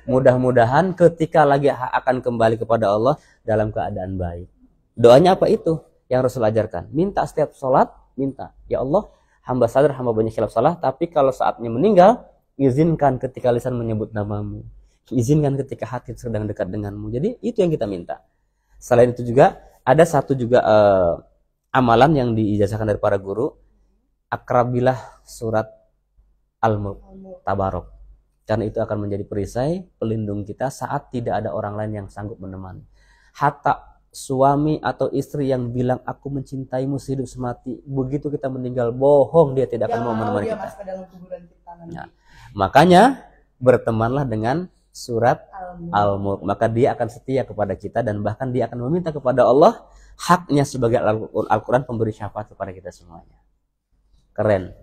Mudah-mudahan ketika lagi akan kembali kepada Allah dalam keadaan baik. Doanya apa itu? Yang Rasul ajarkan. Minta setiap sholat, minta. Ya Allah, hamba sadar hamba banyak khilaf salah, tapi kalau saatnya meninggal, izinkan ketika lisan menyebut namamu. Izinkan ketika hati sedang dekat denganmu. Jadi itu yang kita minta. Selain itu juga ada satu juga amalan yang diijazahkan dari para guru, akrabilah surat Al-Mulk Tabarok, karena itu akan menjadi perisai pelindung kita saat tidak ada orang lain yang sanggup menemani. Hatta suami atau istri yang bilang aku mencintaimu sehidup semati, begitu kita meninggal bohong, dia tidak akan mau menemani dia kita. masuk ke dalam kuburan kita nanti. Ya. Makanya bertemanlah dengan surat Al-Mulk, maka dia akan setia kepada kita dan bahkan dia akan meminta kepada Allah haknya sebagai Al-Quran pemberi syafaat kepada kita semuanya. Keren.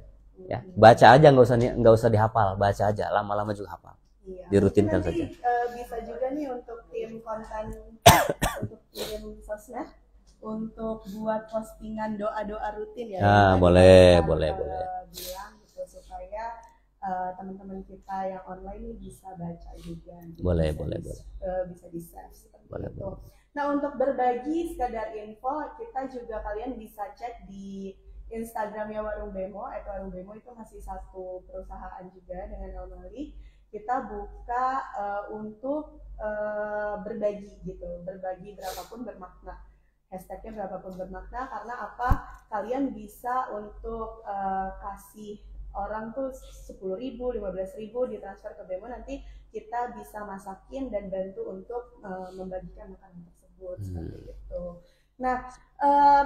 Ya, baca aja, nggak usah dihafal, baca aja, lama-lama juga hafal. Iya. Dirutinkan Nanti, saja. Bisa juga nih untuk tim konten, untuk tim sosmed, untuk buat postingan doa-doa rutin ya. Nah, Kita boleh. bilang gitu supaya teman-teman kita yang online ini bisa baca juga. Gitu. Boleh. Bisa di-share seperti Boleh. itu. Nah, untuk berbagi sekadar info, kita juga kalian bisa cek di Instagramnya Warung Bemo. Warung Bemo itu masih satu perusahaan juga dengan Al-Malik. Kita buka untuk berbagi gitu, berbagi berapapun bermakna, hashtagnya berapapun bermakna, karena apa, kalian bisa untuk kasih orang tuh 10.000, 15.000 ditransfer ke Bemo, nanti kita bisa masakin dan bantu untuk membagikan makanan tersebut seperti itu. Nah,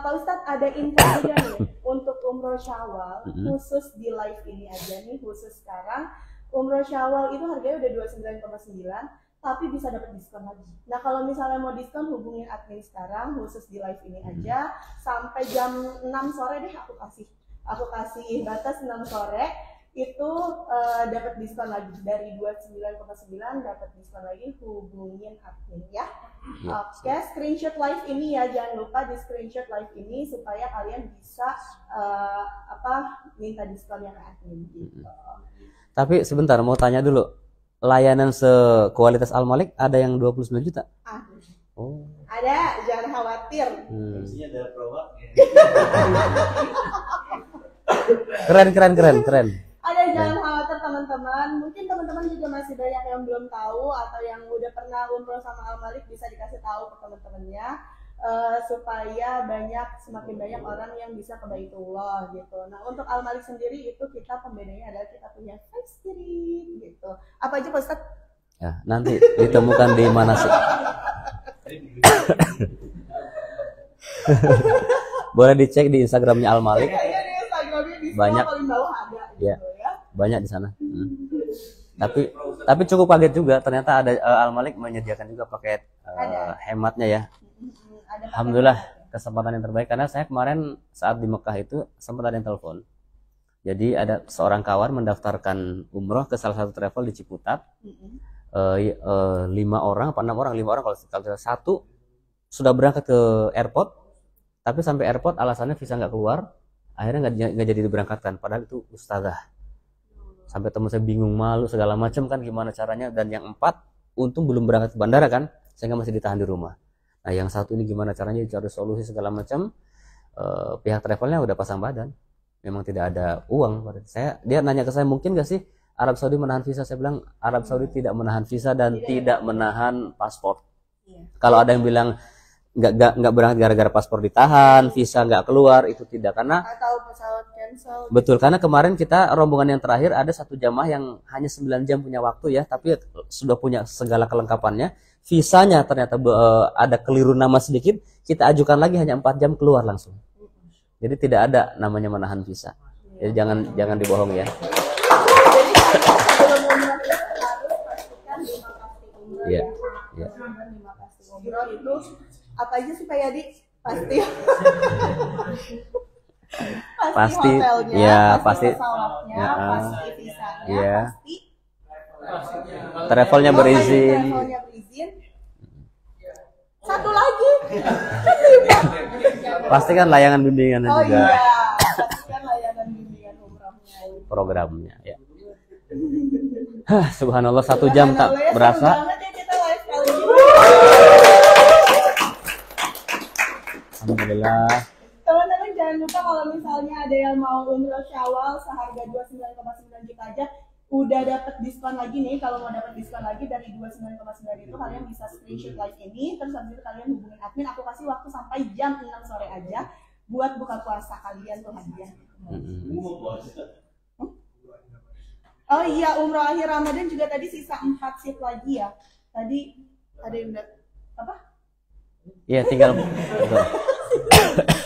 Pak Ustadz ada info juga nih untuk umroh Syawal, khusus di live ini aja nih, khusus sekarang. Umroh Syawal itu harganya udah 29,9, tapi bisa dapat diskon lagi. Nah, kalau misalnya mau diskon, hubungin admin sekarang, khusus di live ini aja, sampai jam 6 sore deh aku kasih batas 6 sore, itu dapat diskon lagi, dari 29,9 dapat diskon lagi, hubungin admin ya. Oke, screenshot live ini ya, jangan lupa di screenshot live ini supaya kalian bisa minta diskonnya ke admin gitu. Tapi sebentar, mau tanya dulu, layanan sekualitas Al-Malik ada yang 29 juta? Oh. Ada, jangan khawatir. Harusnya ada promo. Keren. Ada, jangan khawatir teman-teman. Mungkin teman-teman juga masih banyak yang belum tahu atau yang udah pernah umroh sama Al-Malik, bisa dikasih tahu ke teman-temannya supaya semakin banyak orang yang bisa ke Baitullah gitu. Nah, untuk Al-Malik sendiri itu kita pembedanya adalah kita punya face screen gitu. Apa aja Pak Ustadz? Ya, nanti ditemukan di mana sih? Boleh dicek di Instagramnya Al-Malik. Iya, di Instagramnya di Banyak. paling bawah ada gitu ya. Banyak di sana. Tapi cukup kaget juga, ternyata ada Al-Malik menyediakan juga paket hematnya ya. Alhamdulillah, kesempatan yang terbaik, karena saya kemarin saat di Mekah itu sempat ada yang telepon. Jadi ada seorang kawan mendaftarkan umroh ke salah satu travel di Ciputat. 5 orang, 6 orang, 5 orang kalau satu sudah berangkat ke airport, tapi sampai airport alasannya visa nggak keluar, akhirnya nggak jadi diberangkatkan, padahal itu ustazah. Sampai teman saya bingung, malu segala macam kan, gimana caranya. Dan yang 4 untung belum berangkat ke bandara kan, sehingga masih ditahan di rumah. Nah, yang satu ini gimana caranya, cari solusi segala macam. Pihak travelnya udah pasang badan, memang tidak ada uang. Dia nanya ke saya, mungkin nggak sih Arab Saudi menahan visa? Saya bilang Arab Saudi tidak menahan visa dan tidak menahan paspor. Kalau ada yang bilang nggak berangkat gara-gara paspor ditahan, visa nggak keluar, itu tidak, karena Atau pesawat cancel. betul, karena kemarin kita rombongan yang terakhir ada satu jamaah yang hanya 9 jam punya waktu ya, tapi sudah punya segala kelengkapannya. Visanya ternyata ada keliru nama sedikit, kita ajukan lagi hanya 4 jam keluar langsung. Jadi tidak ada namanya menahan visa. Jadi jangan dibohong ya. Iya. Iya. Umroh itu apa aja sih Pak Yadi? Pasti hotelnya, ya, pasti pasti pesawatnya, ya, pasti visanya, iya. pasti Travelnya berizin. travelnya berizin. Satu lagi. Pasti kan layanan bimbingannya Oh juga. iya, pasti kan layanan bimbingan umrohnya. Programnya ya. Subhanallah, 1 jam tak Subhanallah, ya, berasa. seru banget ya kita live kali ini. Alhamdulillah. Teman-teman jangan lupa kalau misalnya ada yang mau umroh Syawal seharga 29,9 juta aja, udah dapat diskon lagi nih. Kalau mau dapat diskon lagi dari 29,9 itu, kalian bisa screenshot live ini, terus habis itu kalian hubungin admin. Aku kasih waktu sampai jam 6 sore aja buat buka puasa kalian tuh hadiah. Oh iya, umroh akhir Ramadan juga tadi sisa 4 seat lagi ya. Tadi ada yang udah apa? Iya, tinggal betul.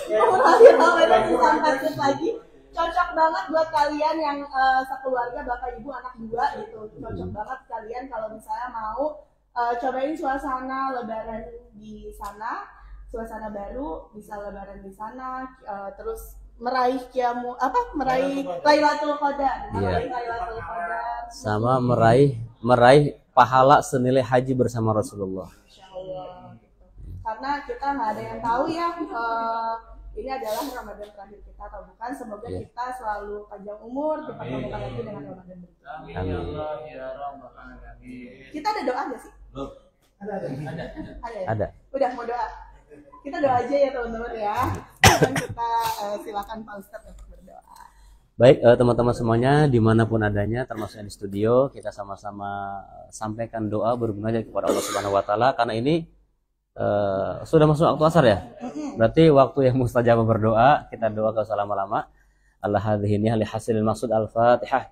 Terakhir Ramadan Insan Target lagi cocok banget buat kalian yang sekeluarga bapak ibu anak dua gitu. Cocok banget kalian kalau misalnya mau cobain suasana lebaran di sana, suasana baru, bisa lebaran di sana, terus meraih meraih Lailatul Qadar, meraih Lailatul Qadar, Sama meraih pahala senilai haji bersama Rasulullah. insyaallah gitu. Karena kita nggak ada yang tahu ya ini adalah Ramadan terakhir kita atau bukan. Semoga kita selalu panjang umur, dipertemukan lagi dengan Ramadan berikutnya. Amin ya Allah ya Rabbal alamin. Kita ada doa nggak sih? Ada. Ada ya? Ada. Udah mau doa? Kita doa aja ya teman-teman ya. Dan kita silakan Pak Ustadz untuk berdoa. Baik, teman-teman semuanya dimanapun adanya, termasuk di studio, kita sama-sama sampaikan doa bermunajat kepada Allah Subhanahu Wa Taala karena ini sudah masuk waktu asar ya. Berarti waktu yang mustajab berdoa, kita doa ke lama-lama. Allah hadhihi li hasilil maqsud al-Fatihah.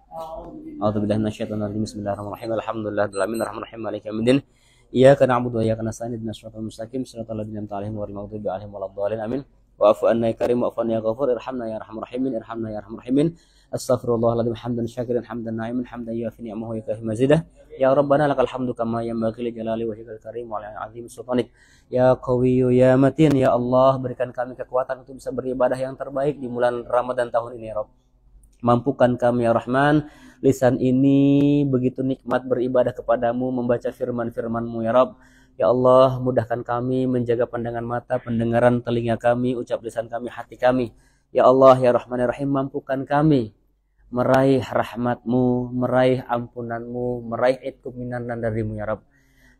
A'udzubillahi minasyaitonir rajim. Bismillahirrahmanirrahim. Alhamdulillahil alamin arrahmanirrahim maliki yaumiddin. Iyyaka na'budu wa iyyaka nasta'in ihdinas siratal mustaqim siratal ladzina an'amta 'alaihim ghairil maghdubi 'alaihim waladdallin. Amin. Wa'fu anna ya karim wa'fu anna ya ghafur irhamna ya arhamar rahimin irhamna ya arhamar rahimin. Astaghfirullahaladzim hamdan syakiran hamdan na'iman hamdan yuafi ni'amahu wa yukafi mazidah. Ya Rabbana lakal hamdu kama yanbaghi li jalali wajhikal karim wa 'ala 'azimi sultanik. Ya Qawiyyu ya Matin, ya Allah berikan kami kekuatan untuk bisa beribadah yang terbaik di bulan Ramadan tahun ini ya Rabb. Mampukan kami ya Rahman, lisan ini begitu nikmat beribadah kepadamu, membaca firman-firman-Mu ya Rabb. Ya Allah, mudahkan kami menjaga pandangan mata, pendengaran telinga kami, ucap lisan kami, hati kami. Ya Allah, ya Rahman ya Rahim, mampukan kami meraih rahmat-Mu, meraih ampunan-Mu, meraih itqu minan darimu ya Rabb.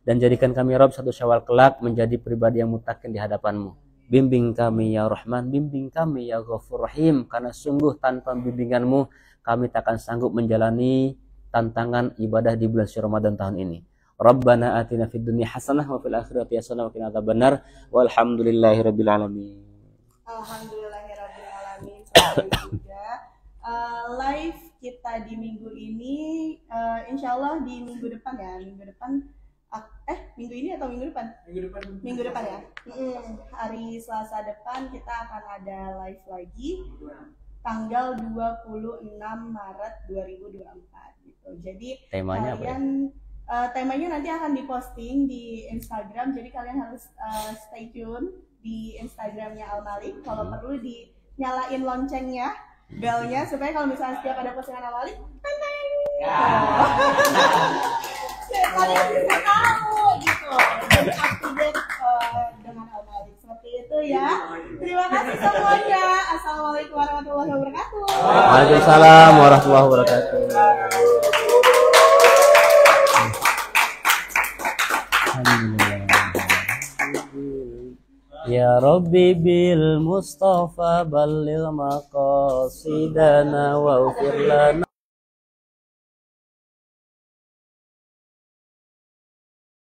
Dan jadikan kami ya Rabb satu Syawal kelak menjadi pribadi yang mutakin di hadapan-Mu. Bimbing kami ya Rahman, bimbing kami ya Ghafur Rahim, karena sungguh tanpa bimbingan-Mu kami takkan sanggup menjalani tantangan ibadah di bulan suci Ramadan tahun ini. Rabbana atina fid dunya hasanah wa fil akhirati hasanah wa qina adzabannar. Walhamdulillahirabbil alamin. Alhamdulillahirabbil alamin. Sampai juga live kita di minggu ini, insyaallah di minggu depan ya, minggu ini atau minggu depan? Minggu depan ya. Hari Selasa depan kita akan ada live lagi tanggal 26 Maret 2024 gitu. Jadi Temanya apa ya? Temanya nanti akan diposting di Instagram. Jadi kalian harus stay tune di Instagramnya Al Malik. Kalau perlu dinyalain loncengnya, belnya, supaya kalau misalnya setiap ada postingan Al Malik, teng. Kalian bisa tahu gitu, jadi up to date dengan Al Malik seperti itu ya. Terima kasih semuanya. Assalamualaikum warahmatullahi wabarakatuh. Waalaikumsalam warahmatullahi wabarakatuh. Ya Rabbi bil Mustafa balligh maqasidana wa ufir lana